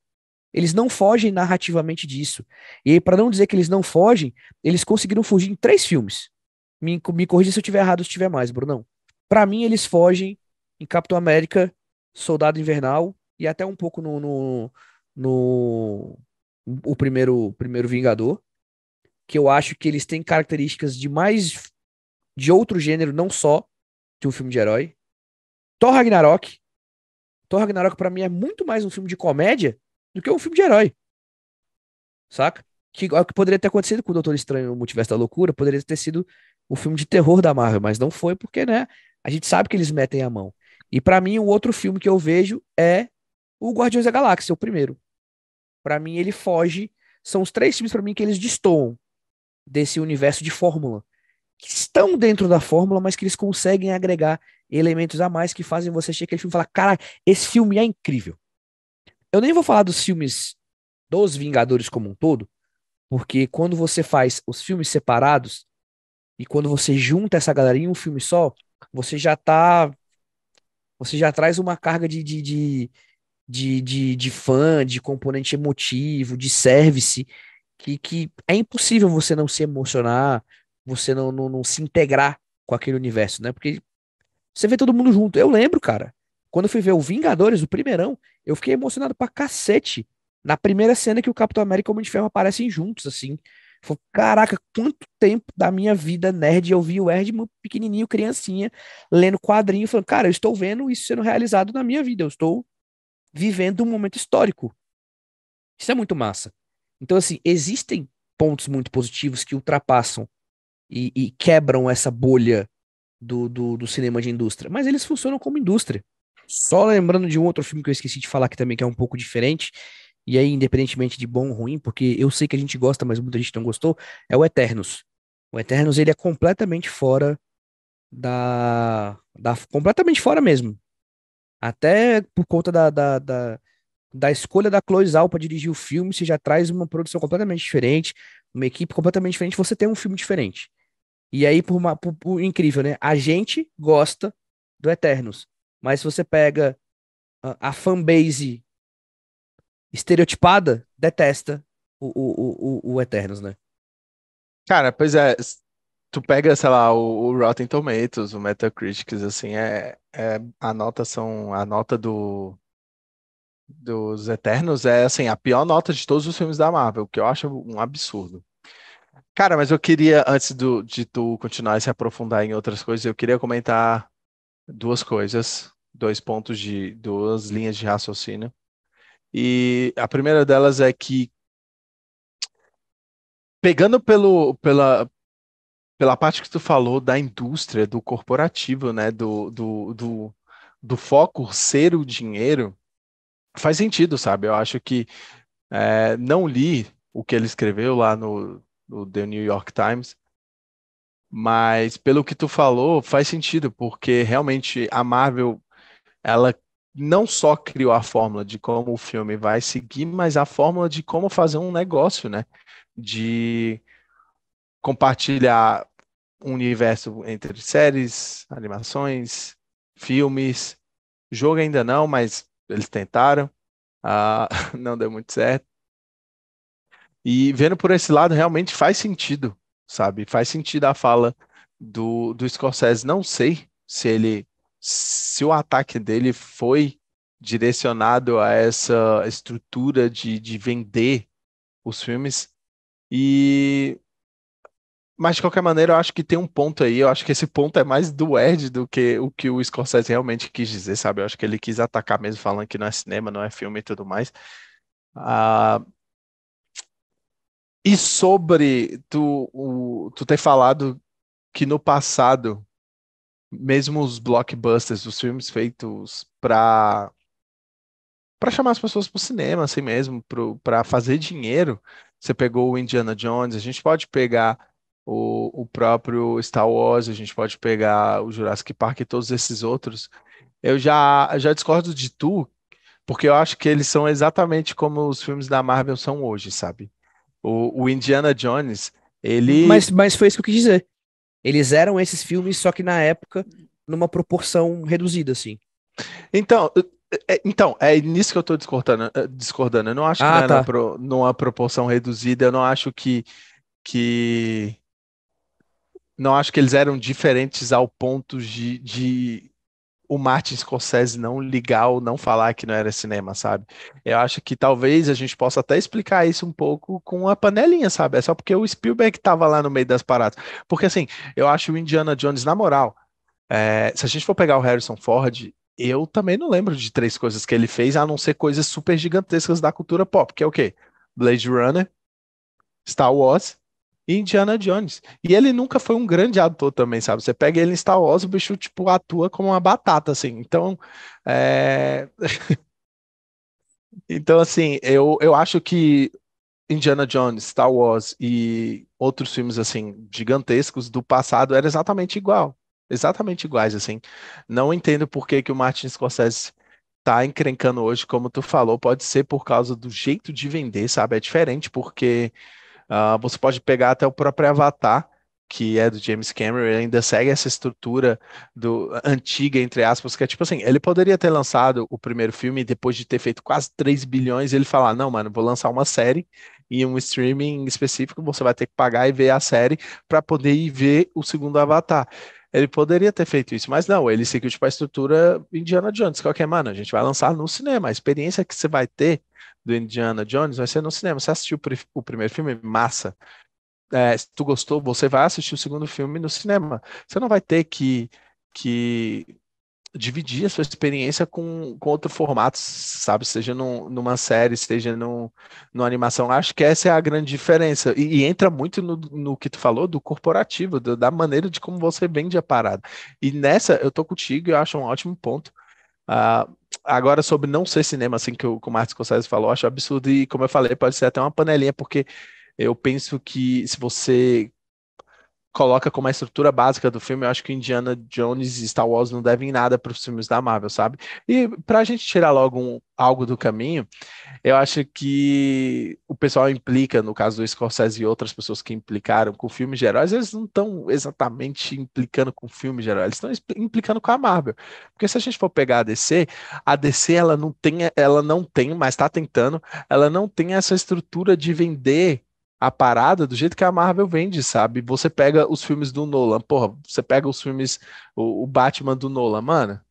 Eles não fogem narrativamente disso. E aí, para não dizer que eles não fogem, eles conseguiram fugir em 3 filmes. Me corrija se eu estiver errado, se tiver mais, Brunão. Para mim, eles fogem em Capitão América, Soldado Invernal e até um pouco no o primeiro Vingador, que eu acho que eles têm características de outro gênero, não só de um filme de herói. Thor Ragnarok. Thor Ragnarok pra mim é muito mais um filme de comédia do que um filme de herói, saca? Que é o que poderia ter acontecido com o Doutor Estranho no Multiverso da Loucura, poderia ter sido o filme de terror da Marvel, mas não foi porque, né, a gente sabe que eles metem a mão. E pra mim o outro filme que eu vejo é o Guardiões da Galáxia, o primeiro. Pra mim ele foge, são os 3 filmes pra mim que eles destoam desse universo de fórmula, que estão dentro da fórmula, mas que eles conseguem agregar elementos a mais que fazem você assistir aquele filme e falar, cara, esse filme é incrível. Eu nem vou falar dos filmes dos Vingadores como um todo, porque quando você faz os filmes separados e quando você junta essa galera em um filme só, você já tá, você já traz uma carga de fã, de componente emotivo, de service, que é impossível você não se emocionar, você não se integrar com aquele universo, né? Porque você vê todo mundo junto. Eu lembro, cara, quando eu fui ver o Vingadores, o primeirão, eu fiquei emocionado pra cacete na primeira cena que o Capitão América e o Homem de Ferro aparecem juntos, assim. Falei, caraca, quanto tempo da minha vida nerd eu vi o Erdman pequenininho, criancinha, lendo quadrinho, falando, cara, eu estou vendo isso sendo realizado na minha vida, eu estou vivendo um momento histórico. Isso é muito massa. Então, assim, existem pontos muito positivos que ultrapassam e quebram essa bolha do cinema de indústria, mas eles funcionam como indústria. Só lembrando de um outro filme que eu esqueci de falar que também que é um pouco diferente, e aí, independentemente de bom ou ruim, porque eu sei que a gente gosta, mas muita gente não gostou, é o Eternos. O Eternos, ele é completamente fora completamente fora mesmo. Até por conta da escolha da Chloe Zhao para dirigir o filme, você já traz uma produção completamente diferente, uma equipe completamente diferente, você tem um filme diferente. E aí, por incrível, né? A gente gosta do Eternos. Mas se você pega a fanbase estereotipada detesta o Eternos, né? Cara, pois é, tu pega, sei lá, o Rotten Tomatoes, o Metacritic, assim, a nota dos Eternos é, assim, a pior nota de todos os filmes da Marvel, que eu acho um absurdo. Cara, mas eu queria, antes de tu continuar e se aprofundar em outras coisas, eu queria comentar duas coisas, dois pontos de duas linhas de raciocínio. E a primeira delas é que, pegando pela parte que tu falou da indústria, do corporativo, né, do foco ser o dinheiro, faz sentido, sabe? Eu acho que não li o que ele escreveu lá no The New York Times, mas pelo que tu falou, faz sentido, porque realmente a Marvel, ela não só criou a fórmula de como o filme vai seguir, mas a fórmula de como fazer um negócio, né? De compartilhar um universo entre séries, animações, filmes. Jogo ainda não, mas eles tentaram. Não deu muito certo. E vendo por esse lado, realmente faz sentido, sabe? Faz sentido a fala do Scorsese. Não sei se o ataque dele foi direcionado a essa estrutura de vender os filmes. E mas de qualquer maneira, eu acho que tem um ponto aí. Eu acho que esse ponto é mais do Ed do que o Scorsese realmente quis dizer, sabe? Eu acho que ele quis atacar mesmo, falando que não é cinema, não é filme e tudo mais. Ah, e sobre tu ter falado que no passado, mesmo os blockbusters, os filmes feitos para chamar as pessoas para o cinema, assim mesmo, para fazer dinheiro. Você pegou o Indiana Jones, a gente pode pegar o próprio Star Wars, a gente pode pegar o Jurassic Park e todos esses outros. Eu já discordo de tu, porque eu acho que eles são exatamente como os filmes da Marvel são hoje, sabe? O Indiana Jones, ele. Mas foi isso que eu quis dizer. Eles eram esses filmes, só que na época, numa proporção reduzida, assim. Então, é nisso que eu estou discordando. Eu não acho que não Ah, é tá. numa proporção reduzida, eu não acho que não acho que eles eram diferentes ao ponto de o Martin Scorsese não ligar ou não falar que não era cinema, sabe? Eu acho que talvez a gente possa até explicar isso um pouco com a panelinha, sabe? É só porque o Spielberg estava lá no meio das paradas. Porque assim, eu acho o Indiana Jones, na moral, se a gente for pegar o Harrison Ford, eu também não lembro de três coisas que ele fez, a não ser coisas super gigantescas da cultura pop, que é o quê? Blade Runner, Star Wars e Indiana Jones. E ele nunca foi um grande ator também, sabe? Você pega ele em Star Wars, o bicho, tipo, atua como uma batata, assim. Então, é... então assim, eu acho que Indiana Jones, Star Wars e outros filmes, assim, gigantescos do passado era exatamente igual. Exatamente iguais, assim. Não entendo por que que o Martin Scorsese tá encrencando hoje, como tu falou, pode ser por causa do jeito de vender, sabe? É diferente porque você pode pegar até o próprio Avatar, que é do James Cameron, ele ainda segue essa estrutura antiga, entre aspas, que é tipo assim, ele poderia ter lançado o primeiro filme e depois de ter feito quase 3 bilhões, ele falar, não, mano, vou lançar uma série e um streaming específico, você vai ter que pagar e ver a série para poder ir ver o segundo Avatar. Ele poderia ter feito isso, mas não, ele seguiu tipo a estrutura Indiana Jones, que é o que, mano, a gente vai lançar no cinema, a experiência que você vai ter do Indiana Jones vai ser no cinema. Você assistiu o primeiro filme? Massa. Se tu gostou, você vai assistir o segundo filme no cinema. Você não vai ter que dividir a sua experiência com outro formato, sabe? Seja numa série, seja numa animação. Acho que essa é a grande diferença. E entra muito no que tu falou do corporativo, da maneira de como você vende a parada. E nessa, eu tô contigo e eu acho um ótimo ponto. Ah, agora, sobre não ser cinema, assim, que o Martin Scorsese falou, eu acho absurdo e, como eu falei, pode ser até uma panelinha, porque eu penso que se você coloca como a estrutura básica do filme, eu acho que Indiana Jones e Star Wars não devem nada para os filmes da Marvel, sabe? E pra gente tirar logo algo do caminho, eu acho que o pessoal implica, no caso do Scorsese e outras pessoas que implicaram com filmes de heróis, eles não estão exatamente implicando com filmes de heróis, eles estão implicando com a Marvel. Porque se a gente for pegar a DC ela não tem, mas está tentando, ela não tem essa estrutura de vender a parada do jeito que a Marvel vende, sabe? Você pega os filmes do Nolan, porra, você pega os filmes, o Batman do Nolan, mano.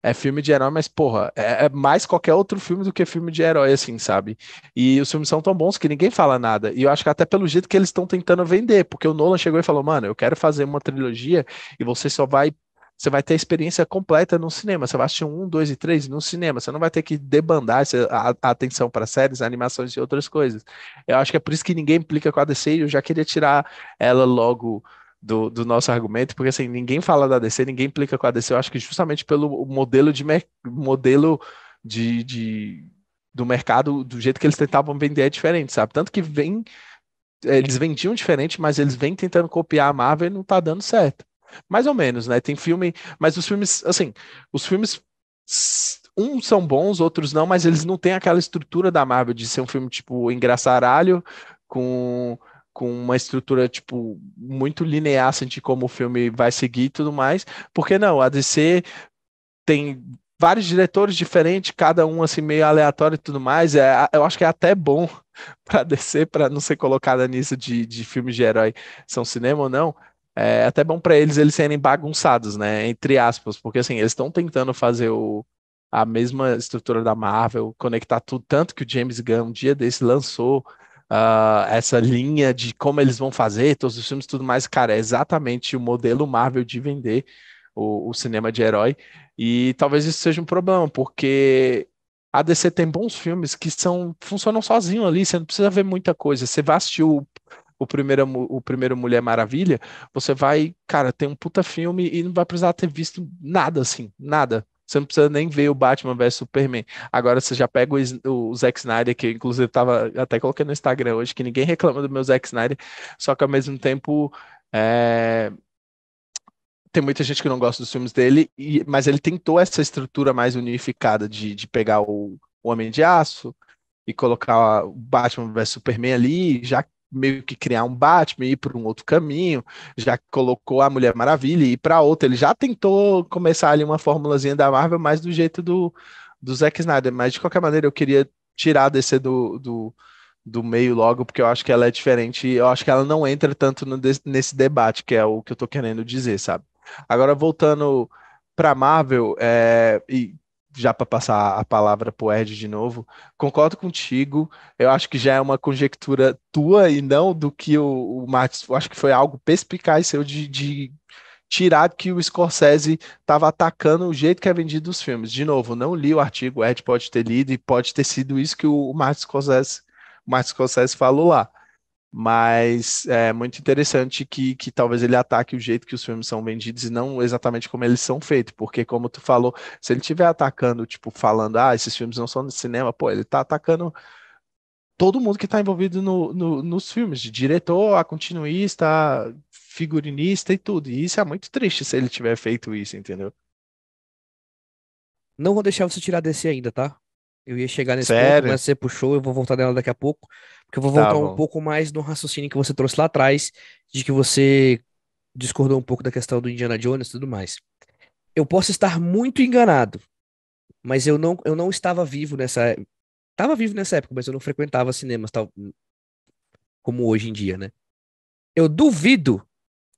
É filme de herói, mas, porra, é mais qualquer outro filme do que filme de herói, assim, sabe? E os filmes são tão bons que ninguém fala nada. E eu acho que até pelo jeito que eles estão tentando vender, porque o Nolan chegou e falou, mano, eu quero fazer uma trilogia e você vai ter a experiência completa no cinema. Você vai assistir um, dois e três no cinema. Você não vai ter que debandar a atenção para séries, animações e outras coisas. Eu acho que é por isso que ninguém implica com a DC e eu já queria tirar ela logo do nosso argumento, porque assim, ninguém fala da DC, ninguém implica com a DC, eu acho que justamente pelo modelo de do mercado, do jeito que eles tentavam vender é diferente, sabe? Tanto que eles vendiam diferente, mas eles vêm tentando copiar a Marvel e não tá dando certo. Mais ou menos, né? Tem filme, mas os filmes, assim, os filmes uns são bons, outros não, mas eles não têm aquela estrutura da Marvel de ser um filme tipo engraçaralho com uma estrutura, tipo, muito linear, assim, de como o filme vai seguir e tudo mais. Porque não, a DC tem vários diretores diferentes, cada um, assim, meio aleatório e tudo mais. Eu acho que é até bom para DC, para não ser colocada nisso de filmes de herói, são cinema ou não. É até bom para eles serem bagunçados, né? Entre aspas, porque, assim, eles estão tentando fazer a mesma estrutura da Marvel, conectar tudo, tanto que o James Gunn um dia desse lançou essa linha de como eles vão fazer, todos os filmes e tudo mais, cara, é exatamente o modelo Marvel de vender o cinema de herói. E talvez isso seja um problema, porque a DC tem bons filmes que funcionam sozinho ali, você não precisa ver muita coisa. Você vai assistir o primeiro Mulher Maravilha, você vai, cara, tem um puta filme e não vai precisar ter visto nada assim, nada. Você não precisa nem ver o Batman vs Superman. Agora você já pega o Zack Snyder, que eu, inclusive tava até coloquei no Instagram hoje, que ninguém reclama do meu Zack Snyder, só que ao mesmo tempo é, tem muita gente que não gosta dos filmes dele, mas ele tentou essa estrutura mais unificada de pegar o Homem de Aço e colocar o Batman vs Superman ali, já meio que criar um Batman e ir por um outro caminho, já colocou a Mulher Maravilha e ir para outra. Ele já tentou começar ali uma formulazinha da Marvel, mais do jeito do Zack Snyder, mas de qualquer maneira eu queria tirar desse do meio logo, porque eu acho que ela é diferente, eu acho que ela não entra tanto nesse debate, que é o que eu tô querendo dizer, sabe? Agora, voltando para Marvel, e já para passar a palavra pro Ed de novo, concordo contigo. Eu acho que já é uma conjectura tua e não do que o Martins. Eu acho que foi algo perspicaz seu de tirar que o Scorsese estava atacando o jeito que é vendido os filmes. De novo, não li o artigo, o Ed pode ter lido e pode ter sido isso que o Martin Scorsese falou lá. Mas é muito interessante que talvez ele ataque o jeito que os filmes são vendidos e não exatamente como eles são feitos, porque como tu falou, se ele estiver atacando, tipo, falando, esses filmes não são de cinema, pô, ele tá atacando todo mundo que tá envolvido nos filmes, de diretor a continuista, a figurinista e tudo. E isso é muito triste se ele tiver feito isso, entendeu? Não vou deixar você tirar desse ainda, tá? Eu ia chegar nesse ponto, Sério? mas você puxou, eu vou voltar nela daqui a pouco, porque eu vou Tá voltar um bom. pouco mais no raciocínio que você trouxe lá atrás, de que você discordou um pouco da questão do Indiana Jones e tudo mais. Eu posso estar muito enganado, mas eu não estava vivo nessa. Estava vivo nessa época, mas eu não frequentava cinemas tal, como hoje em dia, né? Eu duvido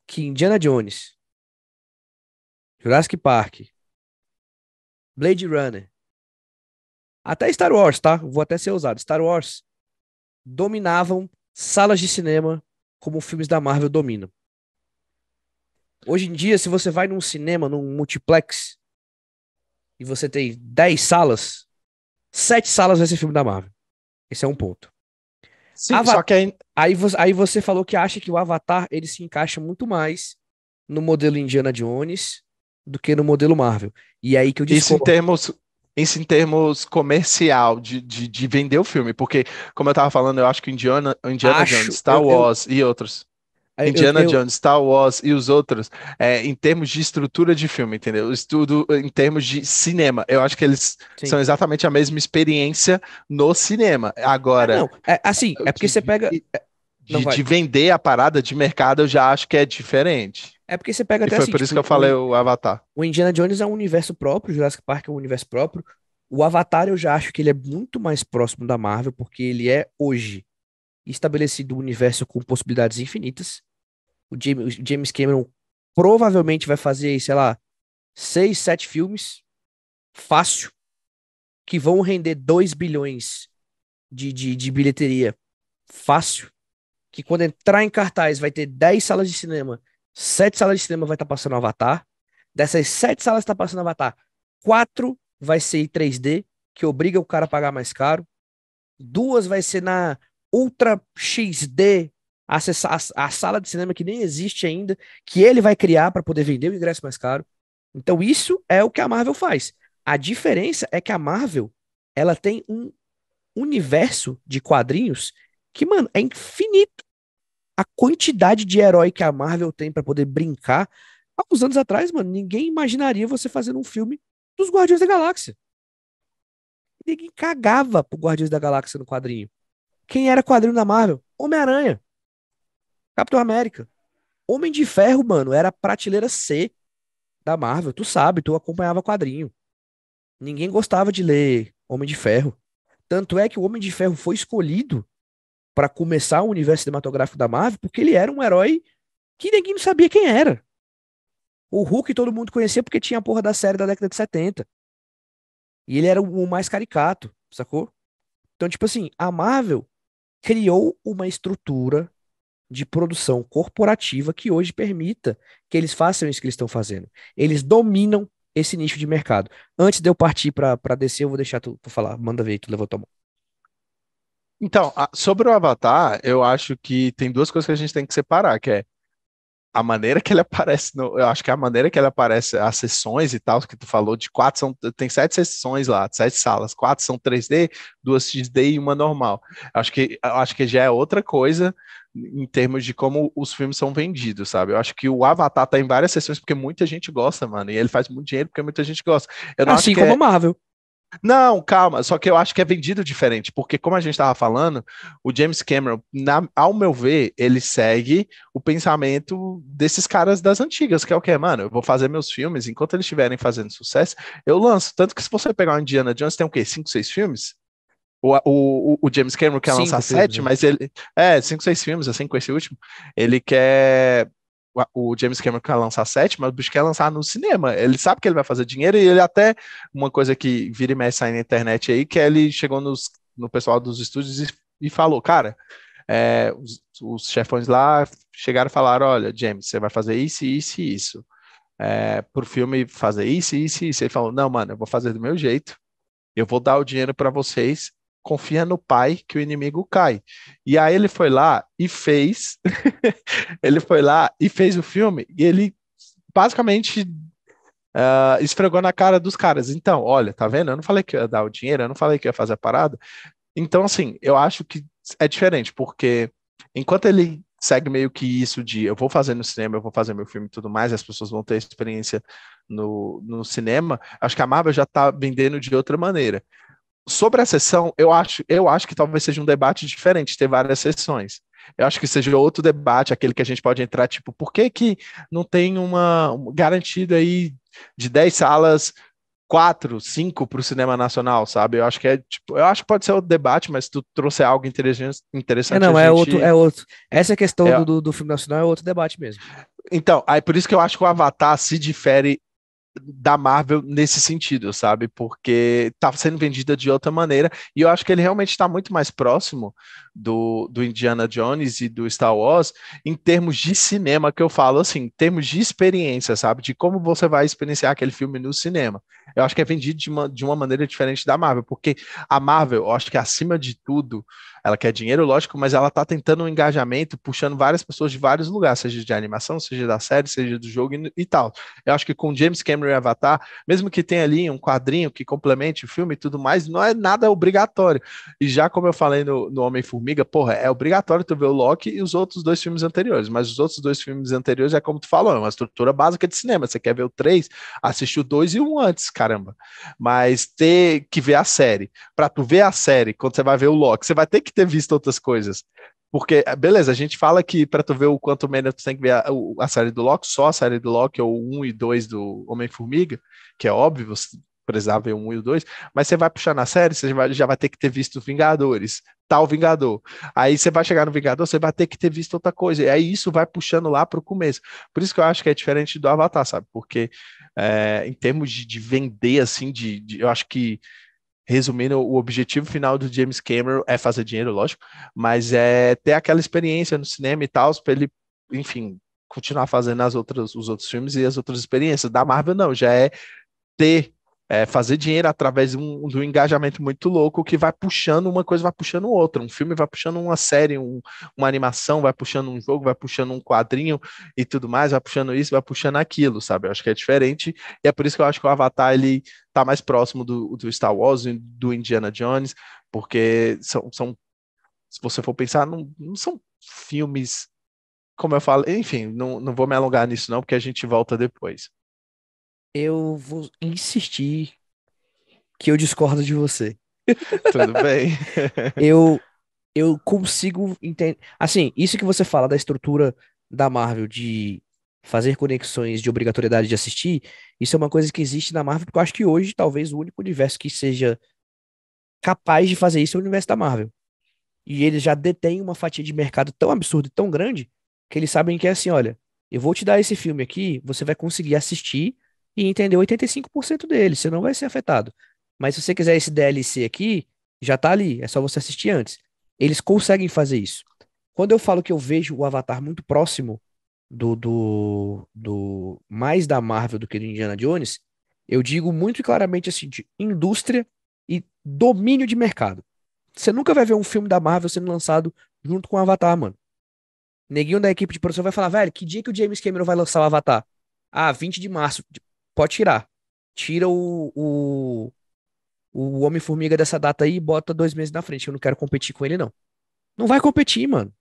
que Indiana Jones, Jurassic Park, Blade Runner, até Star Wars, tá? Vou até ser ousado. Star Wars dominavam salas de cinema como filmes da Marvel dominam. Hoje em dia, se você vai num cinema, num multiplex, e você tem 10 salas, 7 salas vai ser filme da Marvel. Esse é um ponto. Sim, só que aí, Aí você falou que acha que o Avatar ele se encaixa muito mais no modelo Indiana Jones do que no modelo Marvel. E é aí que eu isso em discordo. termos, isso em termos comercial, de vender o filme, porque, como eu tava falando, eu acho que Indiana Jones, Acho, Star Wars e outros. Indiana Jones, Star Wars e os outros, em termos de estrutura de filme, entendeu? Estudo em termos de cinema. Eu acho que eles são exatamente a mesma experiência no cinema. Agora, não, assim, é porque você pega... De vender a parada de mercado, eu já acho que é diferente. É porque você pega e até foi assim, por isso que eu falei o Avatar. O Indiana Jones é um universo próprio, o Jurassic Park é um universo próprio. O Avatar eu já acho que ele é muito mais próximo da Marvel, porque ele é hoje estabelecido um universo com possibilidades infinitas. O James Cameron provavelmente vai fazer, sei lá, 6, 7 filmes, fácil, que vão render 2 bilhões de bilheteria, fácil. Que quando entrar em cartaz vai ter 10 salas de cinema, 7 salas de cinema vai estar passando Avatar. Dessas 7 salas que está passando Avatar, 4 vai ser em 3D, que obriga o cara a pagar mais caro. 2 vai ser na Ultra XD, acessar a sala de cinema que nem existe ainda, que ele vai criar para poder vender o ingresso mais caro. Então isso é o que a Marvel faz. A diferença é que a Marvel, ela tem um universo de quadrinhos que, mano, é infinito. A quantidade de herói que a Marvel tem para poder brincar. Há uns anos atrás, mano, ninguém imaginaria você fazendo um filme dos Guardiões da Galáxia. Ninguém cagava pro Guardiões da Galáxia no quadrinho. Quem era quadrinho da Marvel? Homem-Aranha, Capitão América. Homem de Ferro, mano, era a prateleira C da Marvel. Tu sabe, tu acompanhava quadrinho. Ninguém gostava de ler Homem de Ferro. Tanto é que o Homem de Ferro foi escolhido para começar o universo cinematográfico da Marvel porque ele era um herói que ninguém não sabia quem era. O Hulk todo mundo conhecia porque tinha a porra da série da década de 70. E ele era o mais caricato, sacou? Então, tipo assim, a Marvel criou uma estrutura de produção corporativa que hoje permita que eles façam isso que eles estão fazendo. Eles dominam esse nicho de mercado. Antes de eu partir pra descer, eu vou deixar tu falar. Manda ver, tu levou tua mão. Então, sobre o Avatar, eu acho que tem duas coisas que a gente tem que separar, que é a maneira que ele aparece, eu acho que a maneira que ele aparece, as sessões e tal, que tu falou, de 4 tem 7 sessões lá, 7 salas, 4 são 3D, 2 XD e uma normal. Eu acho que já é outra coisa em termos de como os filmes são vendidos, sabe? Eu acho que o Avatar tá em várias sessões porque muita gente gosta, mano, e ele faz muito dinheiro porque muita gente gosta. Eu não acho Assim que como a Marvel. Não, calma, só que eu acho que é vendido diferente, porque como a gente estava falando, o James Cameron, ao meu ver, ele segue o pensamento desses caras das antigas, que é o que, mano, eu vou fazer meus filmes, enquanto eles estiverem fazendo sucesso, eu lanço. Tanto que se você pegar o Indiana Jones, tem o quê? 5, 6 filmes? O James Cameron quer lançar 7, mas ele. 5, 6 filmes, assim, com esse último. Ele quer. O James Cameron quer lançar 7, mas o bicho quer lançar no cinema. Ele sabe que ele vai fazer dinheiro e ele até. Uma coisa que vira e mexe sai na internet aí, que ele chegou no pessoal dos estúdios e falou: cara, os chefões lá chegaram e falaram: olha, James, você vai fazer isso, isso e isso. Pro filme fazer isso, isso e isso. Ele falou: não, mano, eu vou fazer do meu jeito. Eu vou dar o dinheiro para vocês, confia no pai que o inimigo cai. E aí ele foi lá e fez, ele foi lá e fez o filme e ele basicamente esfregou na cara dos caras. Então, olha, tá vendo? Eu não falei que eu ia dar o dinheiro, eu não falei que eu ia fazer a parada. Então, assim, eu acho que é diferente, porque enquanto ele segue meio que isso de eu vou fazer no cinema, eu vou fazer meu filme e tudo mais, as pessoas vão ter experiência no cinema, acho que a Marvel já tá vendendo de outra maneira. Sobre a sessão, eu acho que talvez seja um debate diferente, ter várias sessões. Eu acho que seja outro debate, aquele que a gente pode entrar, tipo, por que que não tem uma garantida aí de 10 salas, 4, 5 para o cinema nacional, sabe? Eu acho que eu acho que pode ser outro debate, mas se tu trouxer algo interessante Não, a é gente... outro, é outro. Essa questão É, do filme nacional é outro debate mesmo. então, aí por isso que eu acho que o Avatar se difere da Marvel nesse sentido, sabe? Porque tá sendo vendida de outra maneira, e eu acho que ele realmente está muito mais próximo do Indiana Jones e do Star Wars em termos de cinema, que eu falo assim, em termos de experiência, sabe? De como você vai experienciar aquele filme no cinema. eu acho que é vendido de uma maneira diferente da Marvel, porque a Marvel, eu acho que acima de tudo, ela quer dinheiro, lógico, mas ela tá tentando um engajamento, puxando várias pessoas de vários lugares, seja de animação, seja da série, seja do jogo e tal. Eu acho que com James Cameron e Avatar, mesmo que tenha ali um quadrinho que complemente o filme e tudo mais, não é nada obrigatório. E já como eu falei no Homem-Formiga, porra, é obrigatório tu ver o Loki e os outros dois filmes anteriores, mas os outros dois filmes anteriores é como tu falou, é uma estrutura básica de cinema. Você quer ver o 3, assiste o 2 e o 1 antes, caramba. Mas ter que ver a série, pra tu ver a série, quando você vai ver o Loki, você vai ter que ter visto outras coisas. Porque, beleza, a gente fala que para tu ver o Quantumania tu tem que ver a série do Loki, só a série do Loki, ou o 1 e 2 do Homem-Formiga, que é óbvio, você precisava ver o 1 e o 2, mas você vai puxar na série, você já vai ter que ter visto Vingadores, tal Vingador. Aí você vai chegar no Vingador, você vai ter que ter visto outra coisa, e aí isso vai puxando lá pro começo. Por isso que eu acho que é diferente do Avatar, sabe? Porque em termos de vender, assim, eu acho que resumindo, o objetivo final do James Cameron é fazer dinheiro, lógico, mas é ter aquela experiência no cinema e tal, para ele, enfim, continuar fazendo os outros filmes e as outras experiências. Da Marvel, não, já é ter, fazer dinheiro através de um engajamento muito louco que vai puxando uma coisa, vai puxando outra. Um filme vai puxando uma série, uma animação, vai puxando um jogo, vai puxando um quadrinho e tudo mais, vai puxando isso, vai puxando aquilo, sabe? Eu acho que é diferente e é por isso que eu acho que o Avatar, ele tá mais próximo do Star Wars, do Indiana Jones, porque se você for pensar, não são filmes, como eu falo, enfim, não vou me alongar nisso não, porque a gente volta depois. Eu vou insistir que eu discordo de você. Tudo bem? Eu, eu consigo entender. Assim, isso que você fala da estrutura da Marvel de fazer conexões de obrigatoriedade de assistir, isso é uma coisa que existe na Marvel, porque eu acho que hoje talvez o único universo que seja capaz de fazer isso é o universo da Marvel. E eles já detêm uma fatia de mercado tão absurda e tão grande que eles sabem que é assim, olha, eu vou te dar esse filme aqui, você vai conseguir assistir e entender 85% dele, você não vai ser afetado. Mas se você quiser esse DLC aqui, já tá ali, é só você assistir antes. Eles conseguem fazer isso. Quando eu falo que eu vejo o Avatar muito próximo do mais da Marvel do que do Indiana Jones, eu digo muito claramente assim, de indústria e domínio de mercado. Você nunca vai ver um filme da Marvel sendo lançado junto com o Avatar, mano. Neguinho da equipe de produção vai falar, velho, que dia que o James Cameron vai lançar o Avatar? Ah, 20 de março. Pode tirar. Tira o Homem-Formiga dessa data aí e bota 2 meses na frente. Eu não quero competir com ele, não. Não vai competir, mano.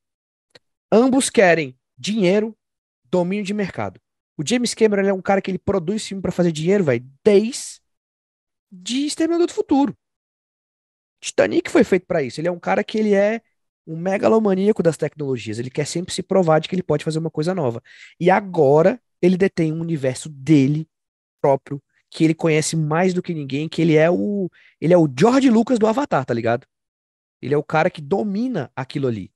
Ambos querem dinheiro, domínio de mercado. O James Cameron ele é um cara que ele produz filme pra fazer dinheiro, velho, desde Exterminador do Futuro. Titanic foi feito pra isso. Ele é um cara que ele é um megalomaníaco das tecnologias. Ele quer sempre se provar de que ele pode fazer uma coisa nova. E agora ele detém um universo dele próprio, que ele conhece mais do que ninguém, que ele é o George Lucas do Avatar, tá ligado? Ele é o cara que domina aquilo ali.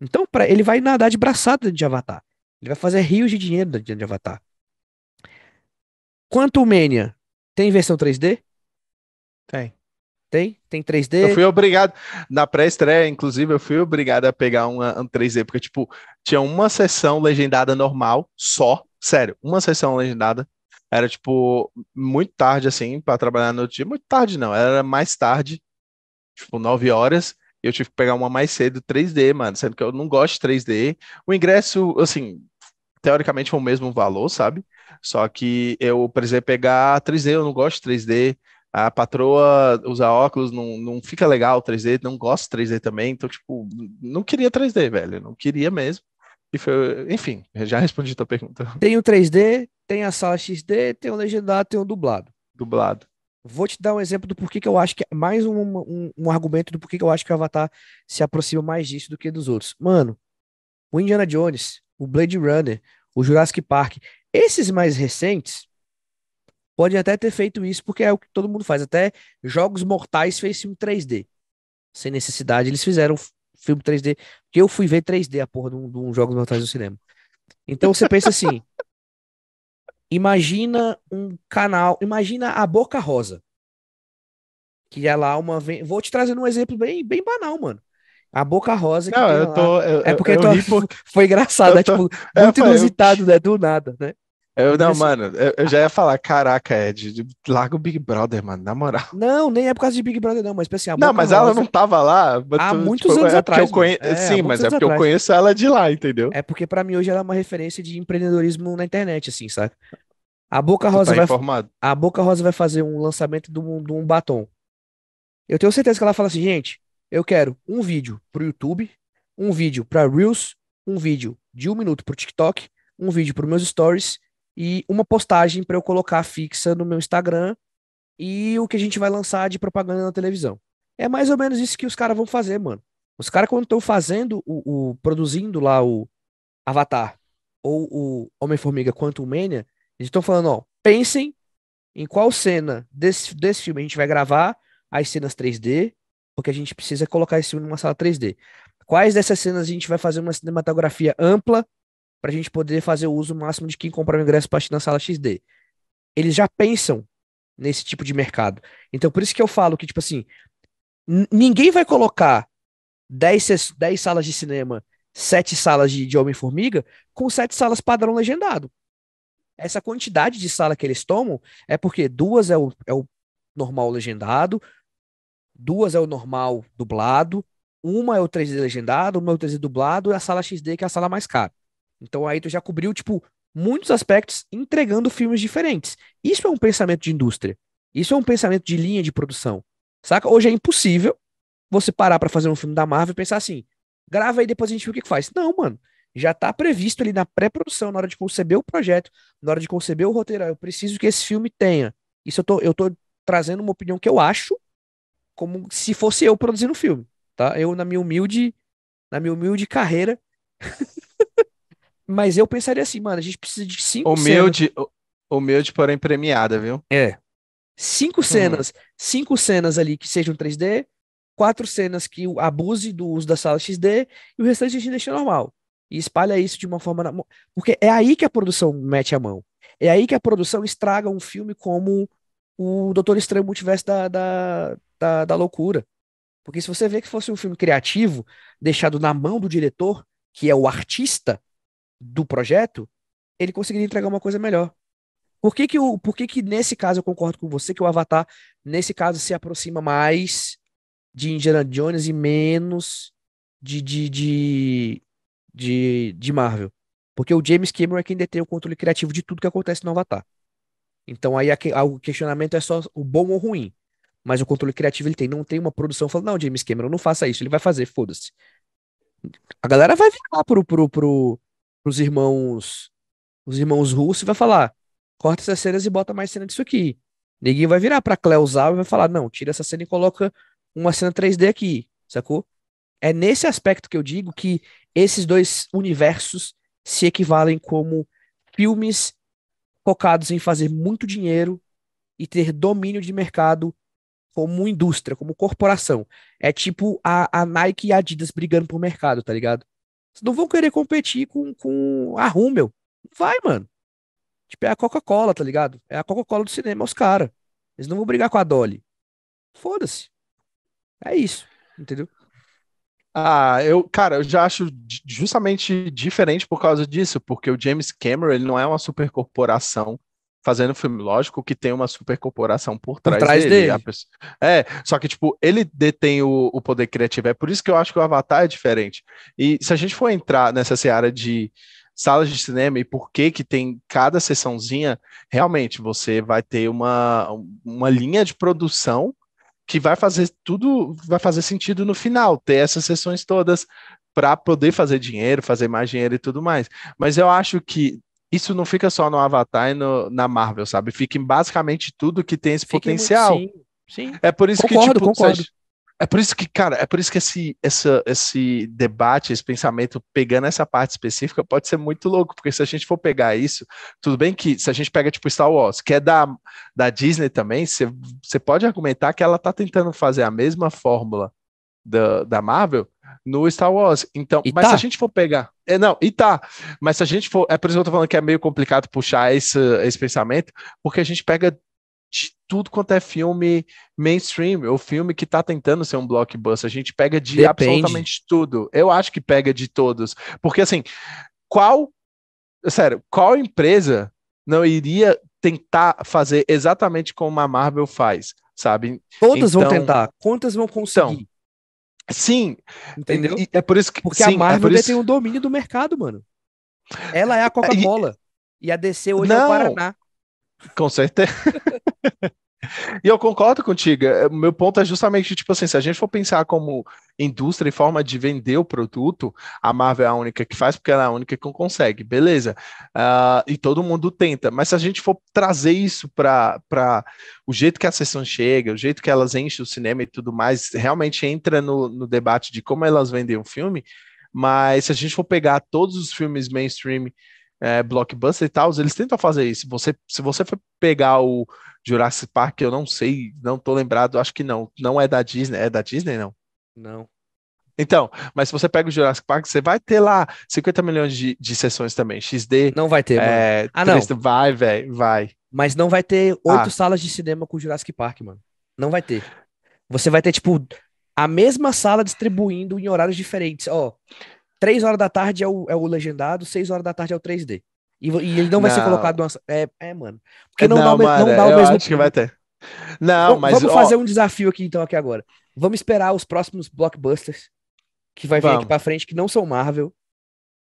Então, ele vai nadar de braçada dentro de Avatar. Ele vai fazer rios de dinheiro dentro de Avatar. Quantumania tem versão 3D? Tem. Tem Eu 3D. fui obrigado, na pré-estreia, inclusive, eu fui obrigado a pegar um 3D, porque, tipo, tinha uma sessão legendada normal, só, sério, uma sessão legendada. Era, tipo, muito tarde, assim, para trabalhar no dia. Muito tarde, não, era mais tarde, tipo, 9 horas. E eu tive que pegar uma mais cedo, 3D, mano, sendo que eu não gosto de 3D. O ingresso, assim, teoricamente foi o mesmo valor, sabe? Só que eu precisei pegar 3D, eu não gosto de 3D. A patroa usa óculos, não fica legal 3D, não gosto de 3D também. Então, tipo, não queria 3D, velho. Não queria mesmo. E foi, enfim, eu já respondi a tua pergunta. Tem o 3D, tem a sala XD, tem o legendado, tem o dublado. Dublado. Vou te dar um exemplo do porquê que eu acho que mais um argumento do porquê que eu acho que o Avatar se aproxima mais disso do que dos outros. Mano, o Indiana Jones, o Blade Runner, o Jurassic Park, esses mais recentes podem até ter feito isso porque é o que todo mundo faz. Até Jogos Mortais fez filme 3D. Sem necessidade, eles fizeram filme 3D. Porque eu fui ver 3D a porra de um Jogos Mortais no cinema. Então você pensa assim, imagina um canal, imagina a Boca Rosa. Que é lá uma. Vou te trazer um exemplo bem, bem banal, mano. A Boca Rosa que Não, tem eu lá. tô. É porque Eu ri porque. foi engraçado, Eu é tô, tipo, muito foi, eu, inusitado, né? Do nada, né? Não, Mas, assim, mano, eu já ia falar, caraca, Ed, larga o Big Brother, mano, na moral. não, nem é por causa de Big Brother, não, mas tipo assim, a Não, Boca mas ela não Rosa, tava lá, há muitos tipo, anos é porque eu atrás, mano. conheço, É, há sim, muitos mas é anos porque eu atrás. conheço ela de lá, entendeu? É porque pra mim hoje ela é uma referência de empreendedorismo na internet, assim, sabe? A Boca Tu Rosa tá vai, informado. a Boca Rosa vai fazer um lançamento de um batom. Eu tenho certeza que ela fala assim, gente, eu quero um vídeo pro YouTube, um vídeo pra Reels, um vídeo de 1 minuto pro TikTok, um vídeo pros meus stories e uma postagem pra eu colocar fixa no meu Instagram e o que a gente vai lançar de propaganda na televisão. É mais ou menos isso que os caras vão fazer, mano. Os caras, quando estão fazendo produzindo lá o Avatar ou o Homem-Formiga Quantum Mania, eles estão falando, ó, pensem em qual cena desse filme a gente vai gravar as cenas 3D, porque a gente precisa colocar esse filme numa sala 3D. Quais dessas cenas a gente vai fazer uma cinematografia ampla para a gente poder fazer o uso máximo de quem comprar o ingresso para assistir na sala XD? Eles já pensam nesse tipo de mercado. Então, por isso que eu falo que, tipo assim, ninguém vai colocar 10 salas de cinema, 7 salas de Homem-Formiga, com 7 salas padrão legendado. Essa quantidade de sala que eles tomam é porque duas é o normal legendado, duas é o normal dublado, uma é o 3D legendado, uma é o 3D dublado e a sala XD que é a sala mais cara. Então aí tu já cobriu, tipo, muitos aspectos entregando filmes diferentes. Isso é um pensamento de indústria. Isso é um pensamento de linha de produção. Saca? Hoje é impossível você parar pra fazer um filme da Marvel e pensar assim, grava aí depois a gente vê o que que faz. Não, mano. Já tá previsto ali na pré-produção, na hora de conceber o projeto, na hora de conceber o roteiro. Eu preciso que esse filme tenha. Isso eu tô trazendo uma opinião que eu acho como se fosse eu produzindo o filme, tá? Eu na minha humilde carreira, mas eu pensaria assim, mano, a gente precisa de 5 cenas. Humilde, humilde, porém premiada, viu? É, cinco Uhum. cenas, 5 cenas ali que sejam 3D, 4 cenas que abuse do uso da sala XD e o restante a gente deixa normal. E espalha isso de uma forma. Porque é aí que a produção mete a mão. É aí que a produção estraga um filme como o Doutor Estranho Multiverso da loucura. Porque se você vê que fosse um filme criativo, deixado na mão do diretor, que é o artista do projeto, ele conseguiria entregar uma coisa melhor. Por que que nesse caso eu concordo com você que o Avatar, nesse caso, se aproxima mais de Indiana Jones e menos de, de, de, de Marvel? Porque o James Cameron é quem detém o controle criativo de tudo que acontece no Avatar. Então aí o questionamento é só o bom ou ruim. Mas o controle criativo ele tem. Não tem uma produção falando, não, James Cameron, não faça isso. Ele vai fazer, foda-se. A galera vai virar pros irmãos, os irmãos russos e vai falar, corta essas cenas e bota mais cena disso aqui. Ninguém vai virar pra Cleosal e vai falar, não, tira essa cena e coloca uma cena 3D aqui, sacou? É nesse aspecto que eu digo que esses dois universos se equivalem como filmes focados em fazer muito dinheiro e ter domínio de mercado como indústria, como corporação. É tipo a Nike e a Adidas brigando por mercado, tá ligado? Vocês não vão querer competir com a Hummel. Não vai, mano. Tipo, é a Coca-Cola, tá ligado? É a Coca-Cola do cinema, os caras. Eles não vão brigar com a Dolly. Foda-se. É isso. Entendeu? Cara, eu já acho justamente diferente por causa disso, porque o James Cameron, ele não é uma supercorporação fazendo filme, lógico que tem uma supercorporação por Por trás trás dele. dele. Só que, tipo, ele detém o poder criativo, é por isso que eu acho que o Avatar é diferente. E se a gente for entrar nessa seara de salas de cinema e por que que tem cada sessãozinha, realmente você vai ter uma linha de produção que vai fazer tudo, vai fazer sentido no final, ter essas sessões todas para poder fazer dinheiro, fazer mais dinheiro e tudo mais. Mas eu acho que isso não fica só no Avatar e na Marvel, sabe? Fica em basicamente tudo que tem esse Fiquem muito. potencial. Sim, sim. É por isso que, Concordo, tipo, concordo. é por isso que, cara, é por isso que esse debate, esse pensamento, pegando essa parte específica, pode ser muito louco, porque se a gente for pegar isso, tudo bem que se a gente pega, tipo, Star Wars, que é da Disney também, você pode argumentar que ela tá tentando fazer a mesma fórmula da Marvel no Star Wars. Então, E mas se a tá. gente for pegar. Não, e tá. Mas se a gente for. É por isso que eu tô falando que é meio complicado puxar esse pensamento, porque a gente pega de tudo quanto é filme mainstream, ou filme que tá tentando ser um blockbuster. A gente pega de Depende. absolutamente tudo. Eu acho que pega de todos. Porque, assim, qual. Sério, qual empresa não iria tentar fazer exatamente como a Marvel faz, sabe? Todas vão Então, tentar. Quantas vão então, conseguir? sim, Entendeu? é por isso que, Porque a sim, é Marvel por detém isso, o domínio do mercado, mano. Ela é a e- Coca-Cola. E a DC hoje é o não, Guaraná. com certeza. E eu concordo contigo. O meu ponto é justamente, tipo assim, se a gente for pensar como indústria e forma de vender o produto, a Marvel é a única que faz, porque ela é a única que consegue, beleza. E todo mundo tenta. Mas se a gente for trazer isso para o jeito que a sessão chega, o jeito que elas enchem o cinema e tudo mais, realmente entra no debate de como elas vendem o filme. Mas se a gente for pegar todos os filmes mainstream, blockbuster e tal, eles tentam fazer isso. Se você for pegar o Jurassic Park, eu não sei, não tô lembrado, acho que não. Não é da Disney. É da Disney, não? Não. Então, mas se você pega o Jurassic Park, você vai ter lá 50 milhões de sessões também. XD, Não vai ter, mano. Ah, 3, não. vai, velho, vai. Mas não vai ter 8 Ah, salas de cinema com Jurassic Park, mano. Não vai ter. Você vai ter, tipo, a mesma sala distribuindo em horários diferentes. Ó, 3 horas da tarde é o legendado, 6 horas da tarde é o 3D. E ele não vai ser não. colocado numa. Mano. Porque não dá Não, mano, não dá o eu mesmo acho que vai público. ter. Não, mas, Vamos ó, fazer um desafio aqui, então, aqui agora. Vamos esperar os próximos blockbusters que vai vir aqui vamos. pra frente, que não são Marvel,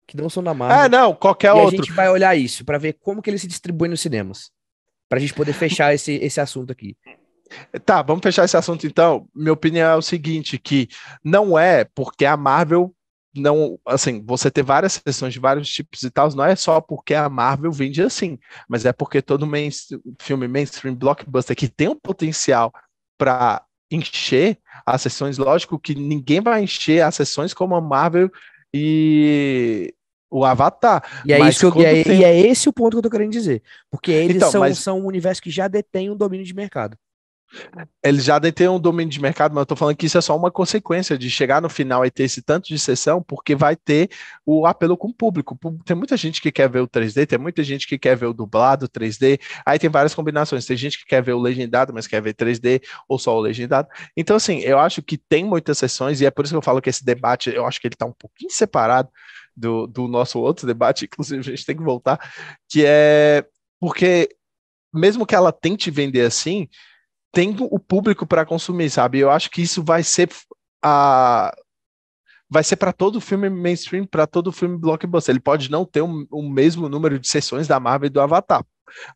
que não são da Ah, Marvel. não, qualquer E a outro. gente vai olhar isso pra ver como que ele se distribui nos cinemas. Pra gente poder fechar esse assunto aqui. Tá, vamos fechar esse assunto então. Minha opinião é o seguinte, que não é porque a Marvel não, assim, você ter várias sessões de vários tipos e tal, não é só porque a Marvel vende assim, mas é porque todo filme mainstream blockbuster que tem um potencial para encher as sessões, lógico que ninguém vai encher as sessões como a Marvel e o Avatar, E é isso mas que eu, quando e tem, é esse o ponto que eu tô querendo dizer. Porque eles então, são, mas são um universo que já detém um domínio de mercado. eles já detêm um domínio de mercado, mas eu tô falando que isso é só uma consequência de chegar no final e ter esse tanto de sessão, porque vai ter o apelo com o público. Tem muita gente que quer ver o 3D, tem muita gente que quer ver o dublado 3D, aí tem várias combinações. Tem gente que quer ver o legendado, mas quer ver 3D ou só o legendado. Então, assim, eu acho que tem muitas sessões, e é por isso que eu falo que esse debate, eu acho que ele tá um pouquinho separado do nosso outro debate, inclusive a gente tem que voltar, que é porque mesmo que ela tente vender assim, tem o público para consumir, sabe? Eu acho que isso a vai ser para todo filme mainstream, para todo filme blockbuster. Ele pode não ter o mesmo número de sessões da Marvel e do Avatar,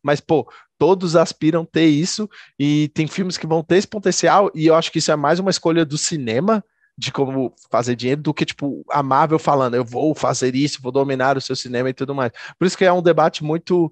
mas pô, todos aspiram ter isso e tem filmes que vão ter esse potencial e eu acho que isso é mais uma escolha do cinema de como fazer dinheiro do que tipo a Marvel falando, eu vou fazer isso, vou dominar o seu cinema e tudo mais. Por isso que é um debate muito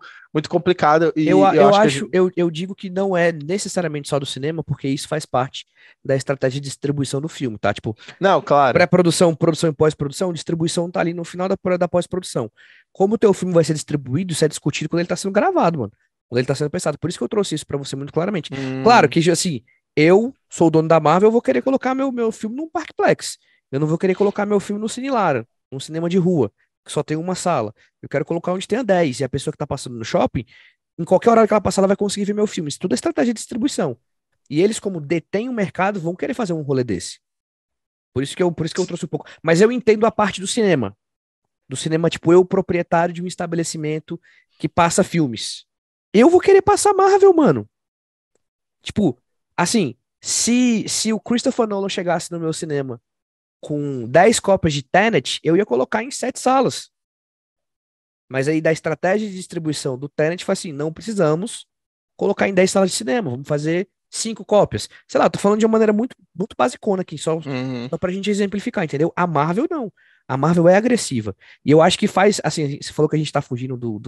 complicado e eu Eu acho que a acho, gente... eu digo que não é necessariamente só do cinema, porque isso faz parte da estratégia de distribuição do filme, tá? Tipo, Não, claro. pré-produção, produção e pós-produção, distribuição tá ali no final da pós-produção. Como o teu filme vai ser distribuído, isso é discutido quando ele tá sendo gravado, mano. Quando ele tá sendo pensado. Por isso que eu trouxe isso pra você muito claramente. Claro Hum, que, assim, eu sou o dono da Marvel, eu vou querer colocar meu filme num Parkplex. Eu não vou querer colocar meu filme no Cinelara, num cinema de rua, que só tem uma sala. Eu quero colocar onde tenha 10. E a pessoa que tá passando no shopping, em qualquer horário que ela passar, ela vai conseguir ver meu filme. Isso tudo é estratégia de distribuição. E eles, como detêm o mercado, vão querer fazer um rolê desse. Por isso que eu trouxe um pouco. Mas eu entendo a parte do cinema. Do cinema, tipo, eu, proprietário de um estabelecimento que passa filmes. Eu vou querer passar Marvel, mano. Tipo, assim, se o Christopher Nolan chegasse no meu cinema com 10 cópias de Tenet, eu ia colocar em 7 salas. Mas aí da estratégia de distribuição do Tenet foi assim, não precisamos colocar em 10 salas de cinema, vamos fazer 5 cópias. Sei lá, tô falando de uma maneira muito basicona aqui, uhum. só pra gente exemplificar, entendeu? A Marvel não. A Marvel é agressiva. E eu acho que faz, assim, você falou que a gente tá fugindo do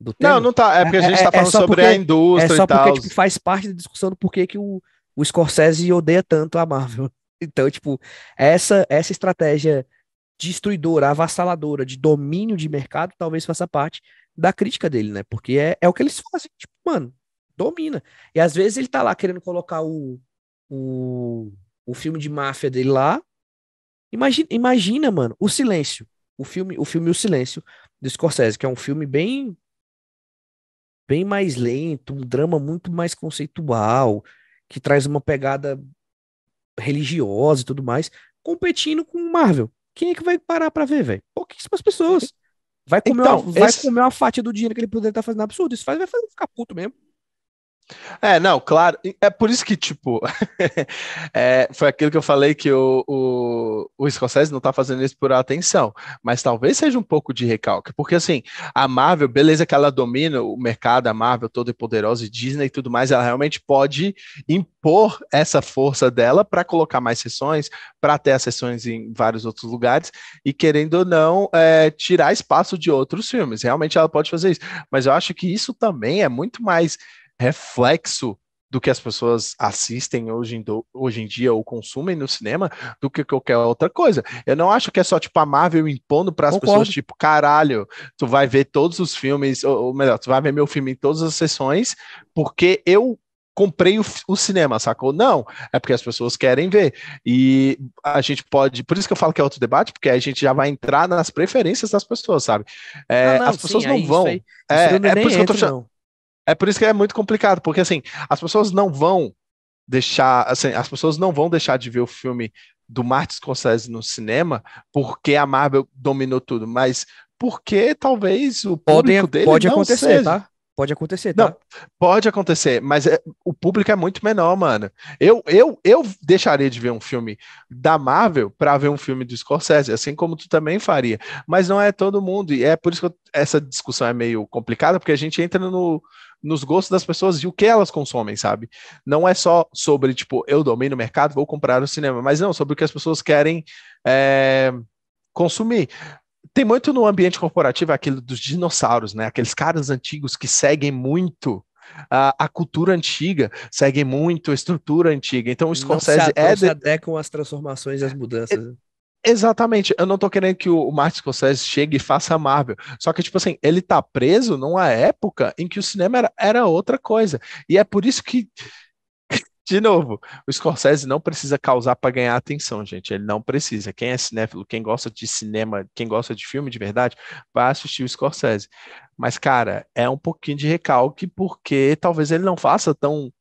Não, tema. não tá. É porque a gente tá É falando só sobre a porque é indústria e só porque, tal. tipo, faz parte da discussão do porquê que o Scorsese odeia tanto a Marvel. Então, tipo, essa estratégia destruidora, avassaladora, de domínio de mercado, talvez faça parte da crítica dele, né? Porque é o que eles fazem, tipo, mano, domina. E às vezes ele tá lá querendo colocar o, o filme de máfia dele lá. Imagina, mano, O Silêncio. O filme O Silêncio, do Scorsese, que é um filme bem mais lento, um drama muito mais conceitual, que traz uma pegada religiosa e tudo mais, competindo com o Marvel. Quem é que vai parar pra ver, velho? Pouquíssimas pessoas. Então, vai comer uma fatia do dinheiro que ele poderia estar fazendo absurdo. Isso vai fazer ficar puto mesmo. Não, claro. É por isso que, tipo, foi aquilo que eu falei que o Scorsese não tá fazendo isso por atenção, mas talvez seja um pouco de recalque, porque assim, a Marvel, beleza que ela domina o mercado, a Marvel toda poderosa e Disney e tudo mais, ela realmente pode impor essa força dela para colocar mais sessões, para ter as sessões em vários outros lugares e, querendo ou não, tirar espaço de outros filmes. Realmente ela pode fazer isso, mas eu acho que isso também é muito mais reflexo do que as pessoas assistem hoje em dia ou consumem no cinema do que qualquer outra coisa. Eu não acho que é só tipo a Marvel impondo para as pessoas tipo, caralho, tu vai ver todos os filmes, ou melhor, tu vai ver meu filme em todas as sessões porque eu comprei o cinema, sacou? Não, é porque as pessoas querem ver. E a gente pode, por isso que eu falo que é outro debate, porque a gente já vai entrar nas preferências das pessoas, sabe? Não, As pessoas sim, não aí isso vão. aí, isso aí eu É nem por isso que eu tô entro, não. é por isso que é muito complicado, porque assim, as pessoas não vão deixar, assim, as pessoas não vão deixar de ver o filme do Martin Scorsese no cinema porque a Marvel dominou tudo, mas porque talvez o público dele Pode não acontecer, seja. tá? Pode acontecer, Não, tá? pode acontecer, mas o público é muito menor, mano. Eu deixaria de ver um filme da Marvel para ver um filme do Scorsese, assim como tu também faria. Mas não é todo mundo, e é por isso que essa discussão é meio complicada, porque a gente entra nos gostos das pessoas e o que elas consomem, sabe? Não é só sobre, tipo, eu domino o mercado, vou comprar o cinema, mas não, sobre o que as pessoas querem é, consumir. Tem muito no ambiente corporativo aquilo dos dinossauros, né? Aqueles caras antigos que seguem muito a cultura antiga, seguem muito a estrutura antiga. Então, o Scorsese Não se adequam às transformações e às mudanças. exatamente. Eu não tô querendo que o Martin Scorsese chegue e faça a Marvel. Só que, tipo assim, ele tá preso numa época em que o cinema era outra coisa. E é por isso que de novo, o Scorsese não precisa causar para ganhar atenção, gente. Ele não precisa. Quem é cinéfilo, quem gosta de cinema, quem gosta de filme de verdade, vai assistir o Scorsese. Mas, cara, é um pouquinho de recalque, porque talvez ele não faça tão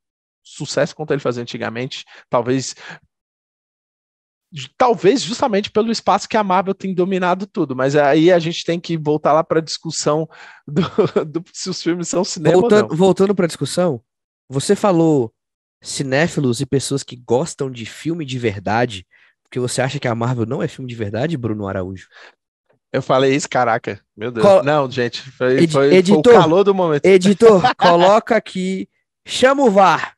sucesso quanto ele fazia antigamente. Talvez justamente pelo espaço que a Marvel tem dominado tudo. Mas aí a gente tem que voltar lá para a discussão do, se os filmes são cinema ou não. Voltando para a discussão, você falou cinéfilos e pessoas que gostam de filme de verdade, porque você acha que a Marvel não é filme de verdade, Bruno Araújo? Eu falei isso, caraca, meu Deus. Co- Não, gente, foi o Editor, calor do momento. editor, coloca aqui, chama o VAR,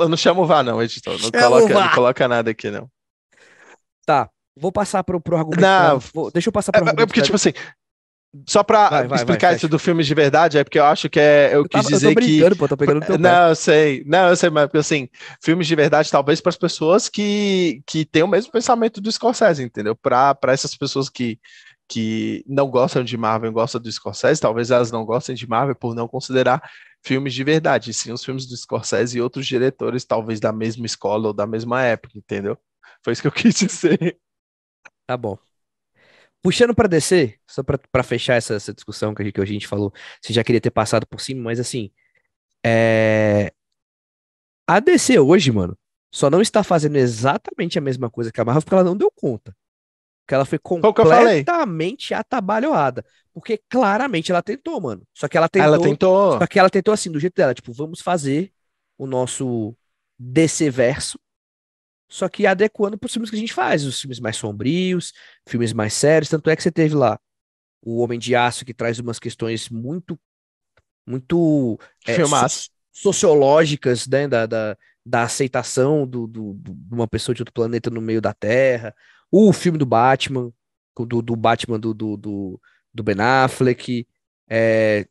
Eu não chamo o VAR, não, editor. chama o Não VAR. coloca nada aqui, não. Tá, vou passar pro argumento Não, deixa eu passar pro argumento porque, tipo assim, só pra vai, explicar isso fecha. do filmes de verdade, é porque eu acho que eu quis Eu tô dizer que. brincando, pô, tô pegando no teu pé. Não, eu sei, mas porque assim, filmes de verdade, talvez para as pessoas que têm o mesmo pensamento do Scorsese, entendeu? Para essas pessoas que não gostam de Marvel e gostam do Scorsese, talvez elas não gostem de Marvel por não considerar filmes de verdade, sim os filmes do Scorsese e outros diretores, talvez da mesma escola ou da mesma época, entendeu? Foi isso que eu quis dizer. Tá bom. Puxando pra DC, só pra fechar essa discussão que a gente falou, você já queria ter passado por cima, mas assim, é... a DC hoje, mano, só não está fazendo exatamente a mesma coisa que a Marvel porque ela não deu conta. Que ela foi Foi o que eu falei. completamente atabalhoada. Porque claramente ela tentou, mano. Ela tentou. Só que ela tentou assim, do jeito dela, tipo, vamos fazer o nosso DC verso, só que adequando pros filmes que a gente faz, os filmes mais sombrios, filmes mais sérios, tanto é que você teve lá o Homem de Aço que traz umas questões muito Filmaço. sociológicas, né, da aceitação de uma pessoa de outro planeta no meio da Terra. O filme do Batman, do Batman do Ben Affleck.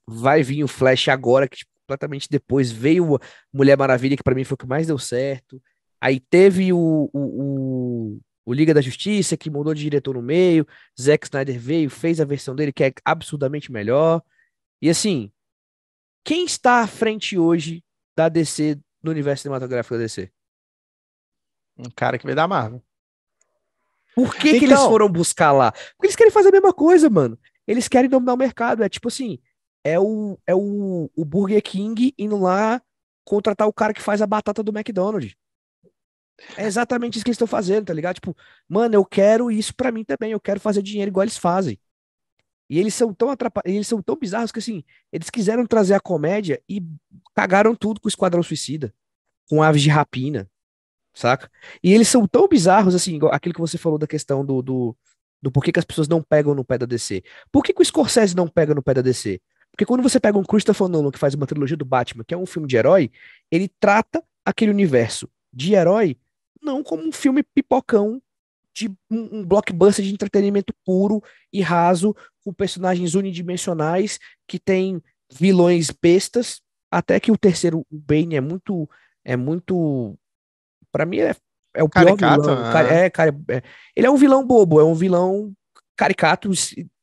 Vai vir o Flash agora, que tipo, completamente depois veio Mulher Maravilha, que pra mim foi o que mais deu certo. Aí teve o Liga da Justiça, que mudou de diretor no meio. Zack Snyder veio, fez a versão dele, que é absurdamente melhor. E assim, quem está à frente hoje da DC, no universo cinematográfico da DC? Um cara que veio da Marvel. Por que eles Então, foram buscar lá? Porque eles querem fazer a mesma coisa, mano. Eles querem dominar o mercado. É tipo assim, o Burger King indo lá contratar o cara que faz a batata do McDonald's. É exatamente isso que eles estão fazendo, tá ligado? Tipo, mano, eu quero isso pra mim também. Eu quero fazer dinheiro igual eles fazem. E eles são tão bizarros que, assim, eles quiseram trazer a comédia e cagaram tudo com o Esquadrão Suicida, com Aves de Rapina, saca? E eles são tão bizarros, assim, igual aquilo que você falou da questão do porquê que as pessoas não pegam no pé da DC. Por que que o Scorsese não pega no pé da DC? Porque quando você pega um Christopher Nolan que faz uma trilogia do Batman, que é um filme de herói, ele trata aquele universo de herói não como um filme pipocão de um blockbuster de entretenimento puro e raso, com personagens unidimensionais que tem vilões bestas, até que o terceiro, o Bane, é muito, para mim é o pior Caricato? vilão. Ele é um vilão bobo, é um vilão caricato,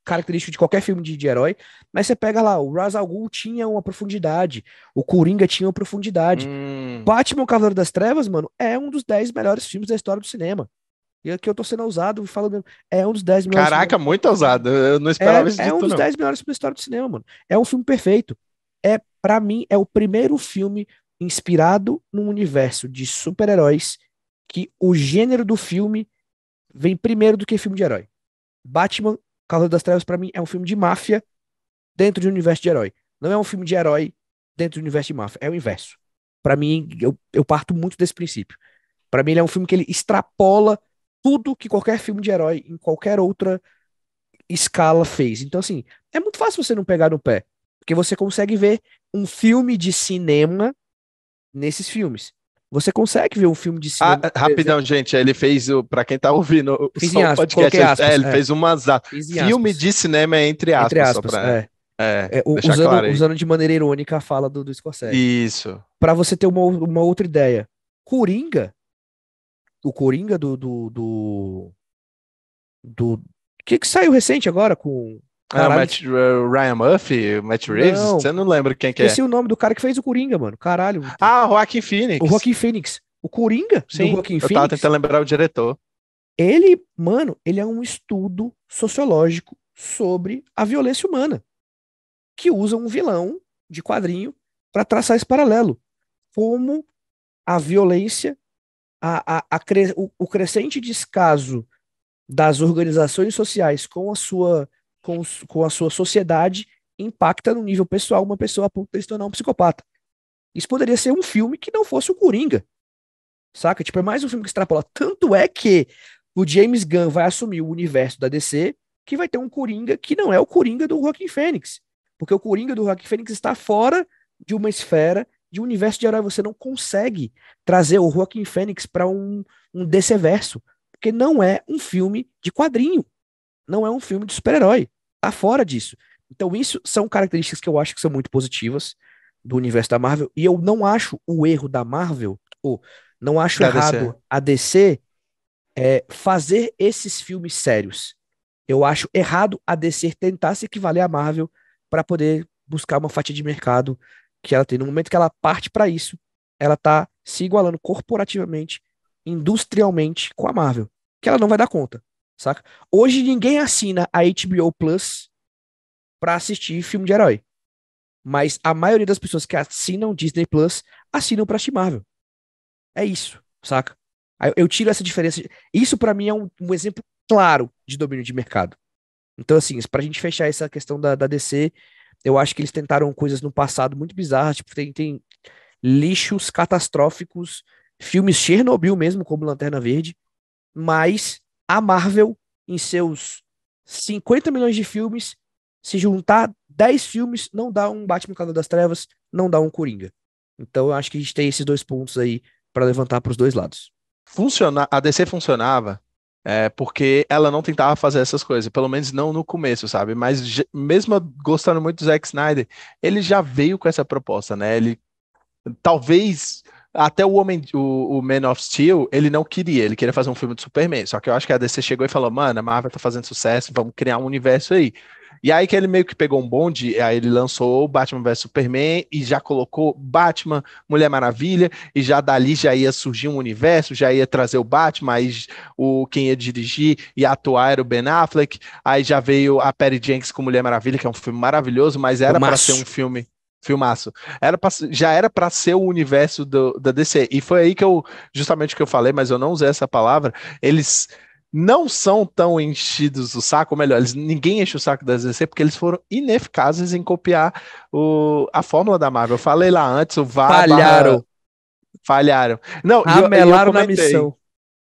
característico de qualquer filme de herói, mas você pega lá, o Ra's al Ghul tinha uma profundidade, o Coringa tinha uma profundidade. Batman, o Cavaleiro das Trevas, mano, é um dos 10 melhores filmes da história do cinema. E aqui eu tô sendo ousado e falando, é um dos 10 melhores Caraca, filmes. muito ousado. Eu não esperava isso É de um tu, dos não. 10 melhores filmes da história do cinema, mano. É um filme perfeito. Para mim, é o primeiro filme inspirado num universo de super-heróis que o gênero do filme vem primeiro do que filme de herói. Batman, Cavaleiro das Trevas, pra mim, é um filme de máfia dentro de um universo de herói. Não é um filme de herói dentro do universo de máfia. É o inverso. Pra mim, eu parto muito desse princípio. Pra mim, ele é um filme que ele extrapola tudo que qualquer filme de herói em qualquer outra escala fez. Então, assim, é muito fácil você não pegar no pé, porque você consegue ver um filme de cinema nesses filmes. Você consegue ver um filme de cinema, por Rapidão, exemplo, gente, ele fez pra quem tá ouvindo fiz em só o aspas, podcast, coloquei aspas, ele fez fiz em filme aspas, de cinema entre entre aspas, só aspas, pra deixar usando, claro aí. usando de maneira irônica a fala do Scorsese. Isso. Para você ter uma outra ideia, Coringa, o Coringa do que saiu recente agora com, É, o caralho, Ryan Murphy, o Matt Reeves, não, você não lembra quem que é? esqueci o nome do cara que fez o Coringa, mano. Caralho. Ah, Joaquin O Phoenix. Joaquin Phoenix. O Coringa do Sim, Joaquin eu tava Phoenix, tentando lembrar o diretor. ele, mano, ele é um estudo sociológico sobre a violência humana, que usa um vilão de quadrinho para traçar esse paralelo. Como a violência, o crescente descaso das organizações sociais com com a sua sociedade impacta no nível pessoal uma pessoa a ponto de se tornar um psicopata. Isso poderia ser um filme que não fosse o Coringa, saca? Tipo, é mais um filme que extrapola. Tanto é que o James Gunn vai assumir o universo da DC, que vai ter um Coringa que não é o Coringa do Joaquin Phoenix. Porque o Coringa do Joaquin Phoenix está fora de uma esfera de um universo de herói. Você não consegue trazer o Joaquin Phoenix para um DC-verso. Porque não é um filme de quadrinho. Não é um filme de super-herói. Tá fora disso. Então, isso são características que eu acho que são muito positivas do universo da Marvel. E eu não acho o erro da Marvel, ou não acho Da DC. errado a DC fazer esses filmes sérios. Eu acho errado a DC tentar se equivaler à Marvel para poder buscar uma fatia de mercado que ela tem. No momento que ela parte para isso, ela tá se igualando corporativamente, industrialmente com a Marvel, que ela não vai dar conta, saca? Hoje ninguém assina a HBO Plus para assistir filme de herói, mas a maioria das pessoas que assinam Disney Plus assinam para assistir Marvel. É isso, saca? Aí eu tiro essa diferença. Isso pra mim é um exemplo claro de domínio de mercado. Então, assim, pra gente fechar essa questão da DC, eu acho que eles tentaram coisas no passado muito bizarras. Tipo, tem lixos catastróficos, filmes Chernobyl mesmo, como Lanterna Verde. Mas a Marvel, em seus 50 milhões de filmes, se juntar 10 filmes, não dá um Batman Cavaleiro das Trevas, não dá um Coringa. Então, eu acho que a gente tem esses dois pontos aí pra levantar pros dois lados. A DC funcionava porque ela não tentava fazer essas coisas, pelo menos não no começo, sabe? Mas mesmo gostando muito do Zack Snyder, ele já veio com essa proposta, né? Ele talvez até o Man of Steel, ele queria fazer um filme de Superman, só que eu acho que a DC chegou e falou, mano, a Marvel tá fazendo sucesso, vamos criar um universo aí. E aí que ele meio que pegou um bonde, aí ele lançou o Batman vs Superman e já colocou Batman, Mulher Maravilha, e já dali já ia surgir um universo, já ia trazer o Batman, aí quem ia dirigir e atuar era o Ben Affleck, aí já veio a Patty Jenkins com Mulher Maravilha, que é um filme maravilhoso, mas era para ser um filmaço. Já era para ser o universo da DC. E foi aí que justamente o que eu falei, mas eu não usei essa palavra, eles não são tão enchidos o saco, ou melhor, ninguém enche o saco da DC porque eles foram ineficazes em copiar a fórmula da Marvel. Eu falei lá antes, o VAR barra Falharam, falharam. Não, e eu ramelaram na comentei, missão.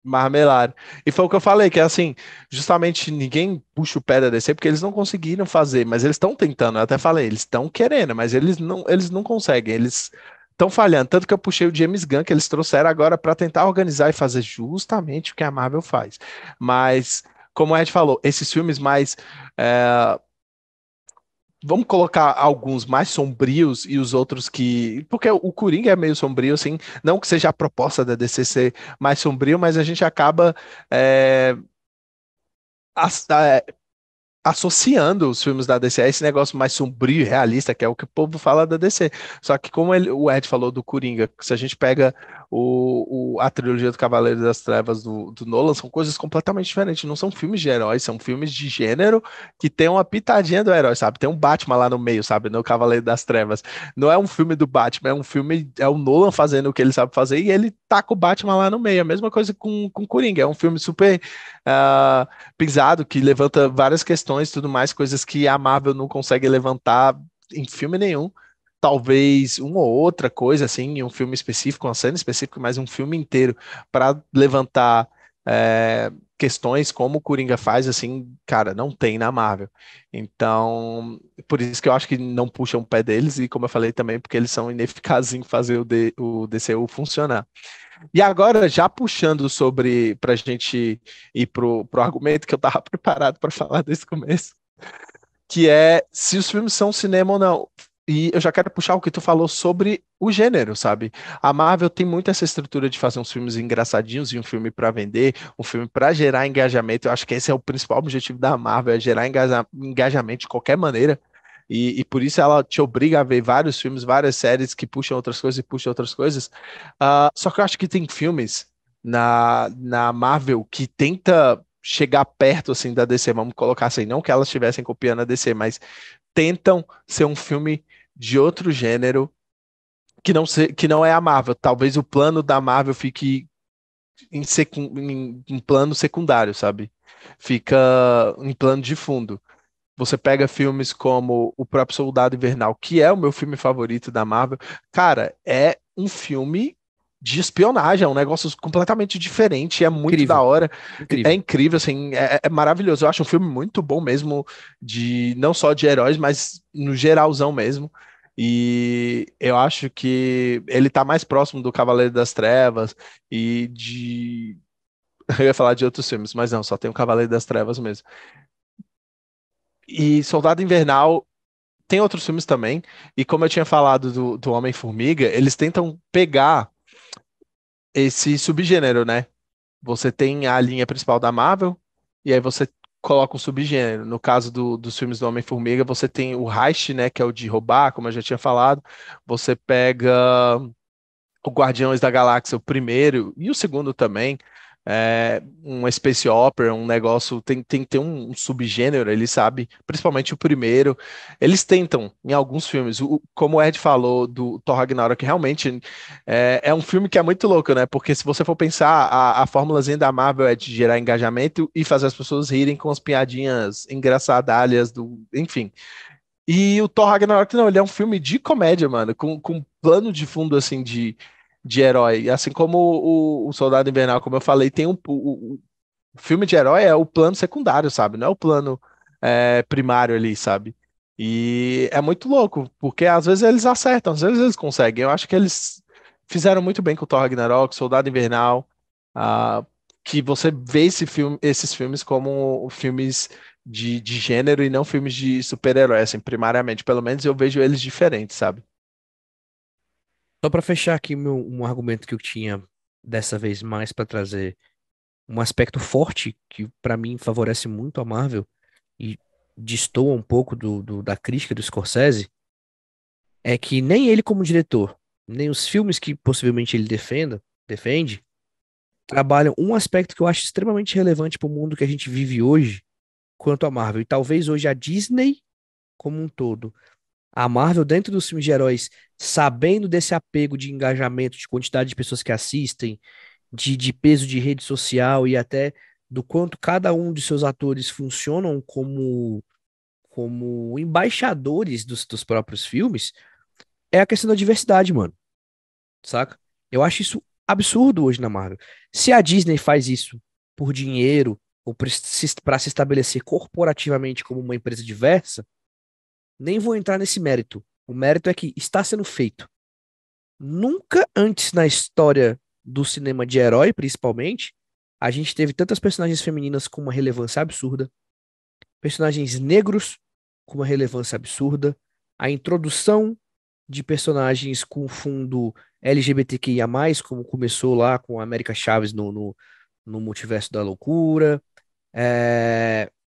marmelaram. E foi o que eu falei, que é assim, justamente ninguém puxa o pé da DC porque eles não conseguiram fazer, mas eles estão tentando, eu até falei, eles estão querendo, mas eles não conseguem, eles estão falhando. Tanto que eu puxei o James Gunn, que eles trouxeram agora para tentar organizar e fazer justamente o que a Marvel faz. Mas, como o Ed falou, esses filmes mais. é, Vamos colocar alguns mais sombrios e os outros que. Porque o Coringa é meio sombrio, assim. Não que seja a proposta da DC ser mais sombrio, mas a gente acaba é, as- é, associando os filmes da DC a esse negócio mais sombrio e realista, que é o que o povo fala da DC. Só que, como o Ed falou do Coringa, se a gente pega a trilogia do Cavaleiro das Trevas do Nolan, são coisas completamente diferentes. Não são filmes de heróis, são filmes de gênero que tem uma pitadinha do herói, sabe? Tem um Batman lá no meio, sabe? No Cavaleiro das Trevas. Não é um filme do Batman, é um filme, é o Nolan fazendo o que ele sabe fazer e ele taca o Batman lá no meio. A mesma coisa com Coringa. É um filme super. ah, Pisado, que levanta várias questões e tudo mais, coisas que a Marvel não consegue levantar em filme nenhum. Talvez uma ou outra coisa, assim, em um filme específico, uma cena específica, mas um filme inteiro para levantar questões como o Coringa faz, assim, cara, não tem na Marvel. Então, por isso que eu acho que não puxam o pé deles, e como eu falei também, porque eles são ineficazes em fazer o DCU funcionar. E agora, já puxando sobre para a gente ir pro argumento que eu estava preparado para falar desde o começo, que é se os filmes são cinema ou não. E eu já quero puxar o que tu falou sobre o gênero, sabe? A Marvel tem muito essa estrutura de fazer uns filmes engraçadinhos e um filme para vender, um filme para gerar engajamento. Eu acho que esse é o principal objetivo da Marvel, é gerar engajamento de qualquer maneira. E por isso ela te obriga a ver vários filmes, várias séries que puxam outras coisas e puxam outras coisas. Só que eu acho que tem filmes na Marvel que tenta chegar perto assim da DC, vamos colocar assim, não que elas estivessem copiando a DC, mas tentam ser um filme de outro gênero que não é a Marvel. Talvez o plano da Marvel fique em plano secundário, sabe? Fica em plano de fundo. Você pega filmes como O próprio Soldado Invernal, que é o meu filme favorito da Marvel. Cara, é um filme de espionagem, é um negócio completamente diferente, é muito da Incrível, hora, é incrível. incrível, assim, é maravilhoso. Eu acho um filme muito bom mesmo, de não só de heróis, mas no geralzão mesmo. E eu acho que ele tá mais próximo do Cavaleiro das Trevas e de. Eu ia falar de outros filmes, mas não, só tem o Cavaleiro das Trevas mesmo. E Soldado Invernal tem outros filmes também, e como eu tinha falado do Homem-Formiga, eles tentam pegar esse subgênero, né? Você tem a linha principal da Marvel, e aí você coloca um subgênero. No caso dos filmes do Homem-Formiga, você tem o Heist, né? Que é o de roubar, como eu já tinha falado. Você pega o Guardiões da Galáxia, o primeiro, e o segundo também. Uma space opera, um negócio, tem que ter um subgênero, ele sabe, principalmente o primeiro. Eles tentam, em alguns filmes, como o Ed falou do Thor Ragnarok, realmente é um filme que é muito louco, né? Porque se você for pensar, a fórmulazinha da Marvel é de gerar engajamento e fazer as pessoas rirem com as piadinhas engraçadalhas enfim. E o Thor Ragnarok, não, ele é um filme de comédia, mano, com plano de fundo, assim, de herói. Assim como o Soldado Invernal, como eu falei, tem o filme de herói é o plano secundário, sabe? Não é o plano primário ali, sabe? E é muito louco, porque às vezes eles acertam, às vezes eles conseguem. Eu acho que eles fizeram muito bem com o Thor Ragnarok, Soldado Invernal, ah, que você vê esses filmes como filmes de gênero e não filmes de super-herói, assim, primariamente. Pelo menos eu vejo eles diferentes, sabe? Só para fechar aqui um argumento que eu tinha dessa vez mais para trazer um aspecto forte que para mim favorece muito a Marvel e destoa um pouco da crítica do Scorsese, é que nem ele como diretor, nem os filmes que possivelmente ele defende, trabalham um aspecto que eu acho extremamente relevante para o mundo que a gente vive hoje, quanto a Marvel. E talvez hoje a Disney como um todo. A Marvel, dentro dos filmes de heróis, sabendo desse apego de engajamento, de quantidade de pessoas que assistem, de peso de rede social e até do quanto cada um de seus atores funcionam como embaixadores dos próprios filmes, é a questão da diversidade, mano, saca? Eu acho isso absurdo hoje na Marvel. Se a Disney faz isso por dinheiro ou para se estabelecer corporativamente como uma empresa diversa, nem vou entrar nesse mérito. O mérito é que está sendo feito. Nunca antes na história do cinema de herói, principalmente, a gente teve tantas personagens femininas com uma relevância absurda, personagens negros com uma relevância absurda, a introdução de personagens com fundo LGBTQIA+, como começou lá com a América Chaves no Multiverso da Loucura,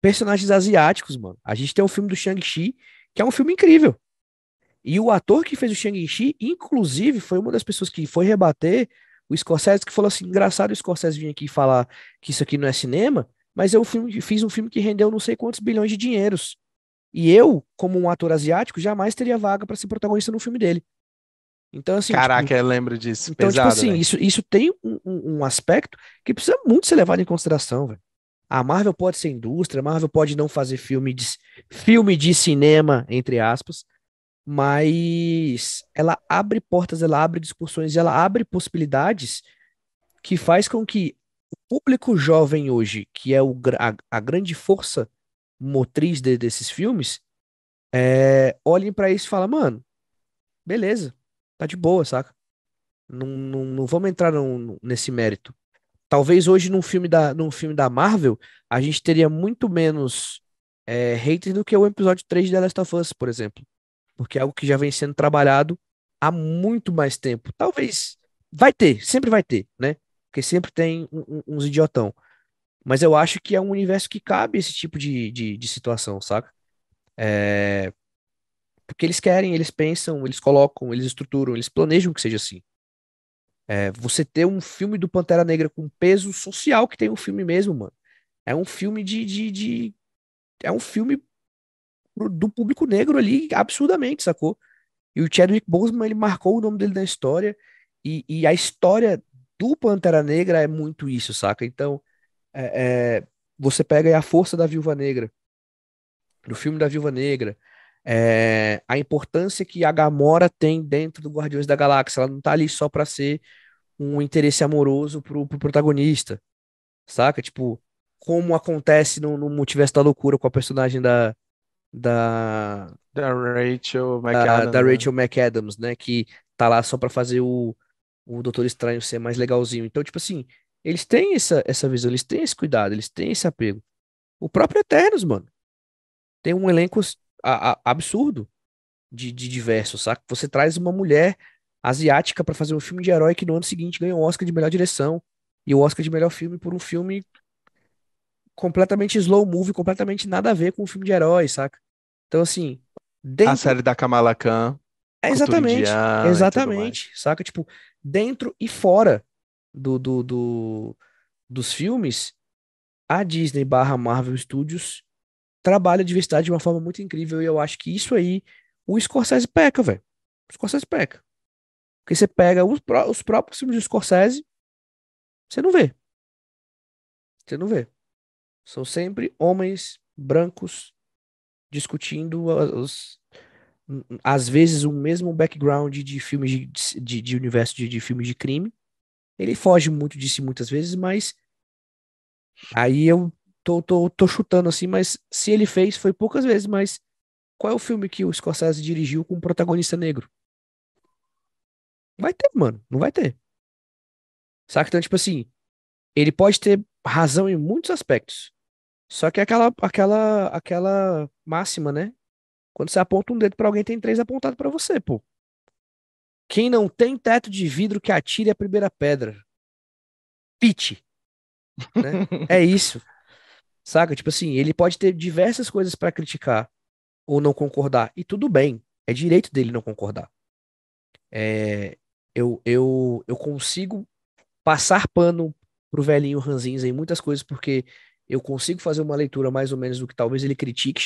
personagens asiáticos, mano. A gente tem o filme do Shang-Chi, que é um filme incrível. E o ator que fez o Shang-Chi, inclusive, foi uma das pessoas que foi rebater o Scorsese, que falou assim: engraçado o Scorsese vir aqui falar que isso aqui não é cinema, mas fiz um filme que rendeu não sei quantos bilhões de dinheiros. E eu, como um ator asiático, jamais teria vaga para ser protagonista no filme dele. Então, assim, tipo, Caraca, eu lembro disso. então, tipo Pesado, assim, velho. isso tem um aspecto que precisa muito ser levado em consideração, velho. A Marvel pode ser indústria, a Marvel pode não fazer filme de cinema, entre aspas, mas ela abre portas, ela abre discussões, ela abre possibilidades que faz com que o público jovem hoje, que é a grande força motriz desses filmes, olhem pra isso e falem, mano, beleza, tá de boa, saca? Não vamos entrar nesse mérito. Talvez hoje num filme da Marvel, a gente teria muito menos haters do que o episódio 3 de The Last of Us, por exemplo. Porque é algo que já vem sendo trabalhado há muito mais tempo. Talvez vai ter, sempre vai ter, né? Porque sempre tem uns idiotão. Mas eu acho que é um universo que cabe esse tipo de situação, saca? Porque eles querem, eles pensam, eles colocam, eles estruturam, eles planejam que seja assim. Você ter um filme do Pantera Negra com peso social que tem um filme mesmo, mano. É um filme é um filme do público negro ali, absurdamente, sacou? E o Chadwick Boseman, ele marcou o nome dele na história, e a história do Pantera Negra é muito isso, saca? Então, você pega aí a força da Viúva Negra, no filme da Viúva Negra, a importância que a Gamora tem dentro do Guardiões da Galáxia, ela não tá ali só pra ser um interesse amoroso pro protagonista, saca? Tipo, como acontece no Multiverso da Loucura com a personagem da, Da Rachel da McAdams, né? Rachel McAdams, né? Que tá lá só pra fazer o Doutor Estranho ser mais legalzinho. Então, tipo assim, eles têm essa visão, eles têm esse cuidado, eles têm esse apego. O próprio Eternos, mano, tem um elenco absurdo de diverso, saca? Você traz uma mulher asiática pra fazer um filme de herói que no ano seguinte ganhou o Oscar de melhor direção e o Oscar de melhor filme por um filme completamente slow movie, completamente nada a ver com um filme de herói, saca? Então, assim, A dentro. série da Kamala Khan, cultura Exatamente, indiana e tudo mais. exatamente, saca? Tipo, dentro e fora do, do, do- dos filmes, a Disney barra Marvel Studios trabalha a diversidade de uma forma muito incrível e eu acho que isso aí, o Scorsese peca, velho. O Scorsese peca. Porque você pega os próprios filmes do Scorsese, você não vê. Você não vê. São sempre homens brancos discutindo às vezes o mesmo background de filmes de universo de filmes de crime. Ele foge muito disso muitas vezes, mas aí eu tô chutando assim, mas se ele fez, foi poucas vezes, mas qual é o filme que o Scorsese dirigiu com um protagonista negro? Vai ter, mano, não vai ter. Saca? Então, tipo assim, ele pode ter razão em muitos aspectos. Só que é aquela máxima, né? Quando você aponta um dedo pra alguém, tem três apontados pra você, pô. Quem não tem teto de vidro que atire a primeira pedra. Pete, né? É isso, saca? Tipo assim, ele pode ter diversas coisas pra criticar ou não concordar, e tudo bem, é direito dele não concordar. É, eu consigo passar pano pro velhinho Ranzinza em muitas coisas, porque eu consigo fazer uma leitura mais ou menos do que talvez ele critique,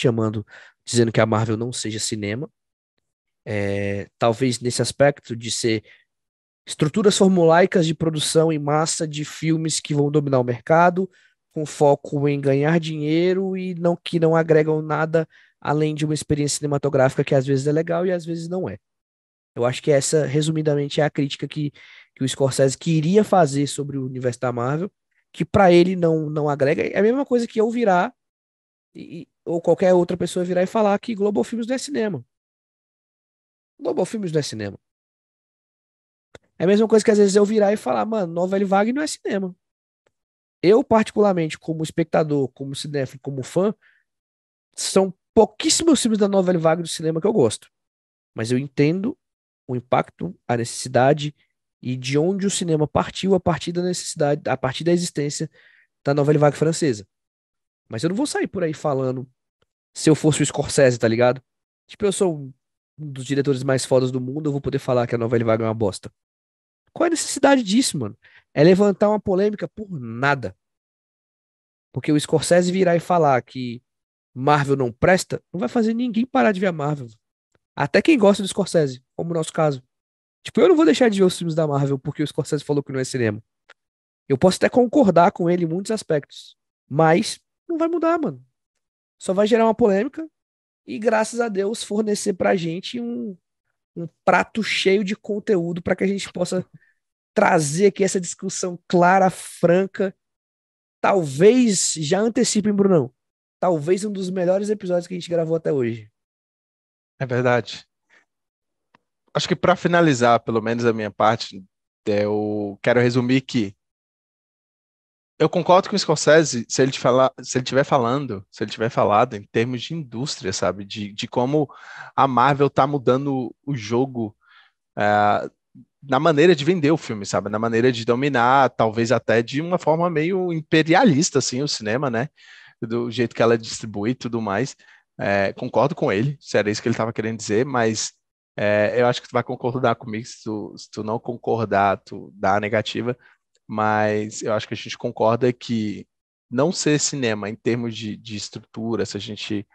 dizendo que a Marvel não seja cinema. Talvez nesse aspecto de ser estruturas formulaicas de produção em massa de filmes que vão dominar o mercado, com foco em ganhar dinheiro e não que não agregam nada além de uma experiência cinematográfica que às vezes é legal e às vezes não é. Eu acho que essa, resumidamente, é a crítica que o Scorsese queria fazer sobre o universo da Marvel, que pra ele não agrega. É a mesma coisa que eu virar, ou qualquer outra pessoa virar e falar que Global Filmes não é cinema. Global Filmes não é cinema. É a mesma coisa que às vezes eu virar e falar, mano, Novela Vague não é cinema. Eu, particularmente, como espectador, como cinéfilo, como fã, são pouquíssimos filmes da Novela Vague do cinema que eu gosto. Mas eu entendo o impacto, a necessidade e de onde o cinema partiu a partir da necessidade, a partir da existência da Novela Vague francesa. Mas eu não vou sair por aí falando se eu fosse o Scorsese, tá ligado? Tipo, eu sou um dos diretores mais fodas do mundo, eu vou poder falar que a Novela Vague é uma bosta. Qual é a necessidade disso, mano? É levantar uma polêmica por nada. Porque o Scorsese virar e falar que Marvel não presta, não vai fazer ninguém parar de ver a Marvel. Até quem gosta do Scorsese, como no nosso caso. Tipo, eu não vou deixar de ver os filmes da Marvel porque o Scorsese falou que não é cinema. Eu posso até concordar com ele em muitos aspectos, mas não vai mudar, mano. Só vai gerar uma polêmica e, graças a Deus, fornecer pra gente um prato cheio de conteúdo para que a gente possa trazer aqui essa discussão clara, franca. Talvez, já antecipem, Brunão, talvez um dos melhores episódios que a gente gravou até hoje. É verdade. Acho que para finalizar, pelo menos a minha parte, eu quero resumir que eu concordo com o Scorsese se ele tiver falado em termos de indústria, sabe? De como a Marvel tá mudando o jogo na maneira de vender o filme, sabe? Na maneira de dominar, talvez até de uma forma meio imperialista, assim, o cinema, né? Do jeito que ela distribui e tudo mais. Concordo com ele, se era isso que ele estava querendo dizer, mas eu acho que tu vai concordar comigo. Se tu não concordar, tu dá a negativa, mas eu acho que a gente concorda que não ser cinema em termos de estrutura, se a gente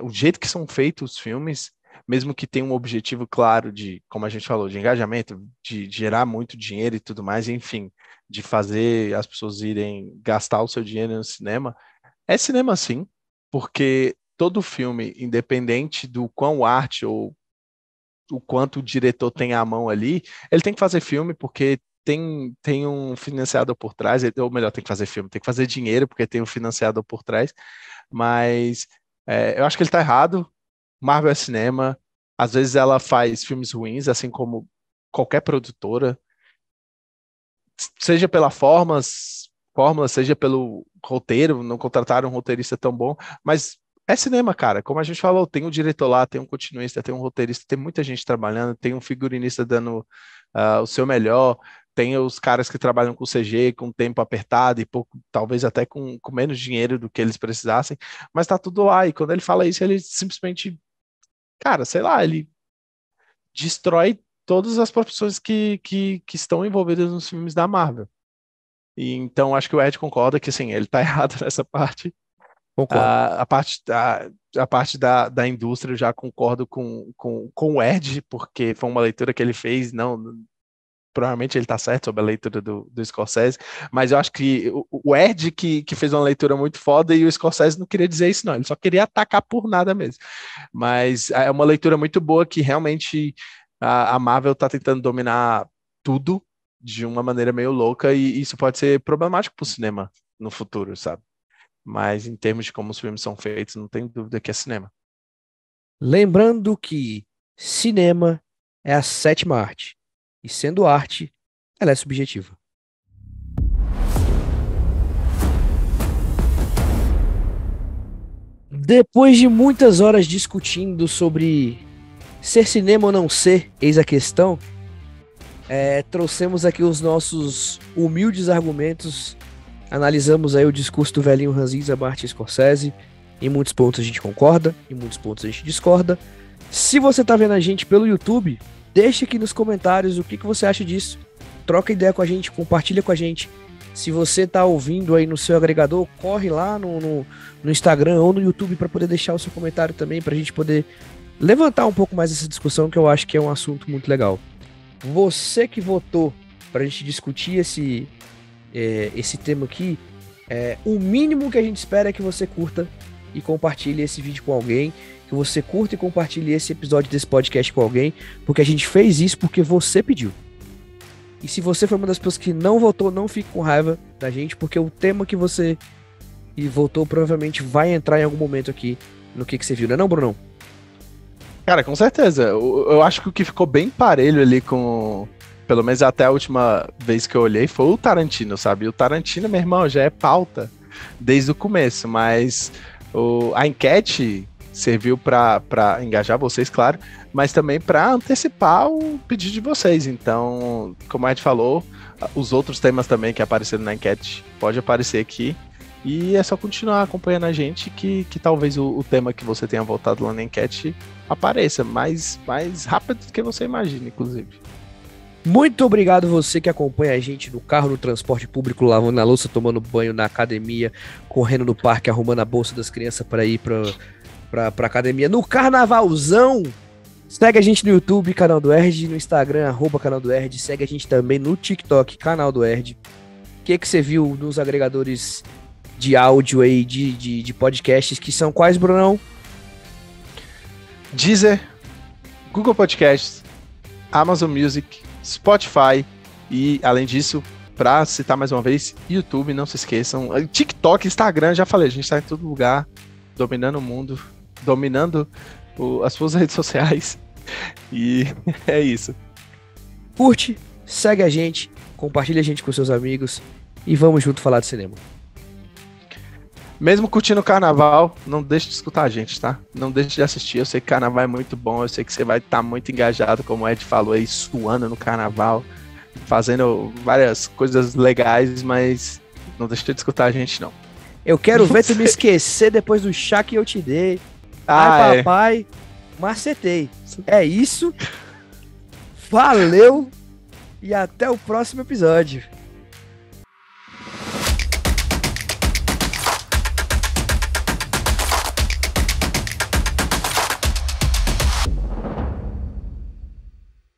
o jeito que são feitos os filmes, mesmo que tenha um objetivo claro de, como a gente falou, de engajamento, de gerar muito dinheiro e tudo mais, enfim, de fazer as pessoas irem gastar o seu dinheiro no cinema, é cinema sim, porque todo filme, independente do quão arte ou o quanto o diretor tem a mão ali, ele tem que fazer filme porque tem um financiador por trás, ou melhor, tem que fazer filme, tem que fazer dinheiro porque tem um financiador por trás, mas eu acho que ele está errado. Marvel é cinema, às vezes ela faz filmes ruins, assim como qualquer produtora, seja pela fórmula, seja pelo roteiro, não contrataram um roteirista tão bom, mas é cinema, cara. Como a gente falou, tem um diretor lá, tem um continuista, tem um roteirista, tem muita gente trabalhando, tem um figurinista dando o seu melhor, tem os caras que trabalham com CG, com tempo apertado e pouco, talvez até com menos dinheiro do que eles precisassem, mas tá tudo lá. E quando ele fala isso, ele simplesmente, cara, sei lá, ele destrói todas as profissões que estão envolvidas nos filmes da Marvel. E então acho que o Ed concorda que assim, ele tá errado nessa parte. Concordo. A parte da indústria eu já concordo com o Ed, porque foi uma leitura que ele fez, não. Provavelmente ele tá certo sobre a leitura do Scorsese, mas eu acho que o Ed que fez uma leitura muito foda e o Scorsese não queria dizer isso, não. Ele só queria atacar por nada mesmo. Mas é uma leitura muito boa que realmente a Marvel tá tentando dominar tudo de uma maneira meio louca e isso pode ser problemático pro cinema no futuro, sabe? Mas em termos de como os filmes são feitos, não tem dúvida que é cinema. Lembrando que cinema é a sétima arte. E sendo arte, ela é subjetiva. Depois de muitas horas discutindo sobre ser cinema ou não ser, eis a questão, trouxemos aqui os nossos humildes argumentos, analisamos aí o discurso do velhinho Ranzinza Martin Scorsese. Em muitos pontos a gente concorda, em muitos pontos a gente discorda. Se você tá vendo a gente pelo YouTube, deixa aqui nos comentários o que você acha disso. Troca ideia com a gente, compartilha com a gente. Se você tá ouvindo aí no seu agregador, corre lá no Instagram ou no YouTube para poder deixar o seu comentário também, pra gente poder levantar um pouco mais essa discussão, que eu acho que é um assunto muito legal. Você que votou pra gente discutir esse tema aqui, O mínimo que a gente espera é que você curta e compartilhe esse vídeo com alguém, que você curta e compartilhe esse episódio desse podcast com alguém, porque a gente fez isso porque você pediu. E se você foi uma das pessoas que não votou, não fique com raiva da gente, porque o tema que você votou provavelmente vai entrar em algum momento aqui no que você viu, não é não, Brunão? Cara, com certeza. Eu acho que o que ficou bem parelho ali com... Pelo menos até a última vez que eu olhei, foi o Tarantino, sabe? O Tarantino, meu irmão, já é pauta desde o começo, mas a enquete serviu para engajar vocês, claro, mas também para antecipar o pedido de vocês. Então, como a gente falou, os outros temas também que apareceram na enquete pode aparecer aqui. E é só continuar acompanhando a gente que talvez o tema que você tenha votado lá na enquete apareça mais rápido do que você imagina, inclusive. Muito obrigado você que acompanha a gente no carro, no transporte público, lavando a louça, tomando banho na academia, correndo no parque, arrumando a bolsa das crianças para ir pra academia, no carnavalzão. Segue a gente no YouTube, Canal do Erd, no Instagram, @Canal do Erd. Segue a gente também no TikTok, Canal do Erd. O que você viu nos agregadores de áudio aí, de podcasts, que são quais, Brunão? Deezer, Google Podcasts, Amazon Music, Spotify e, além disso, para citar mais uma vez, YouTube, não se esqueçam. TikTok, Instagram, já falei, a gente está em todo lugar, dominando o mundo, dominando as suas redes sociais. E é isso. Curte, segue a gente, compartilha a gente com seus amigos e vamos junto falar de cinema. Mesmo curtindo o carnaval, não deixe de escutar a gente, tá? Não deixe de assistir. Eu sei que carnaval é muito bom, eu sei que você vai estar muito engajado, como o Ed falou aí, suando no carnaval, fazendo várias coisas legais, mas não deixe de escutar a gente, não. Eu quero ver tu me esquecer depois do chá que eu te dei. Ai, papai, macetei. É isso. Valeu e até o próximo episódio.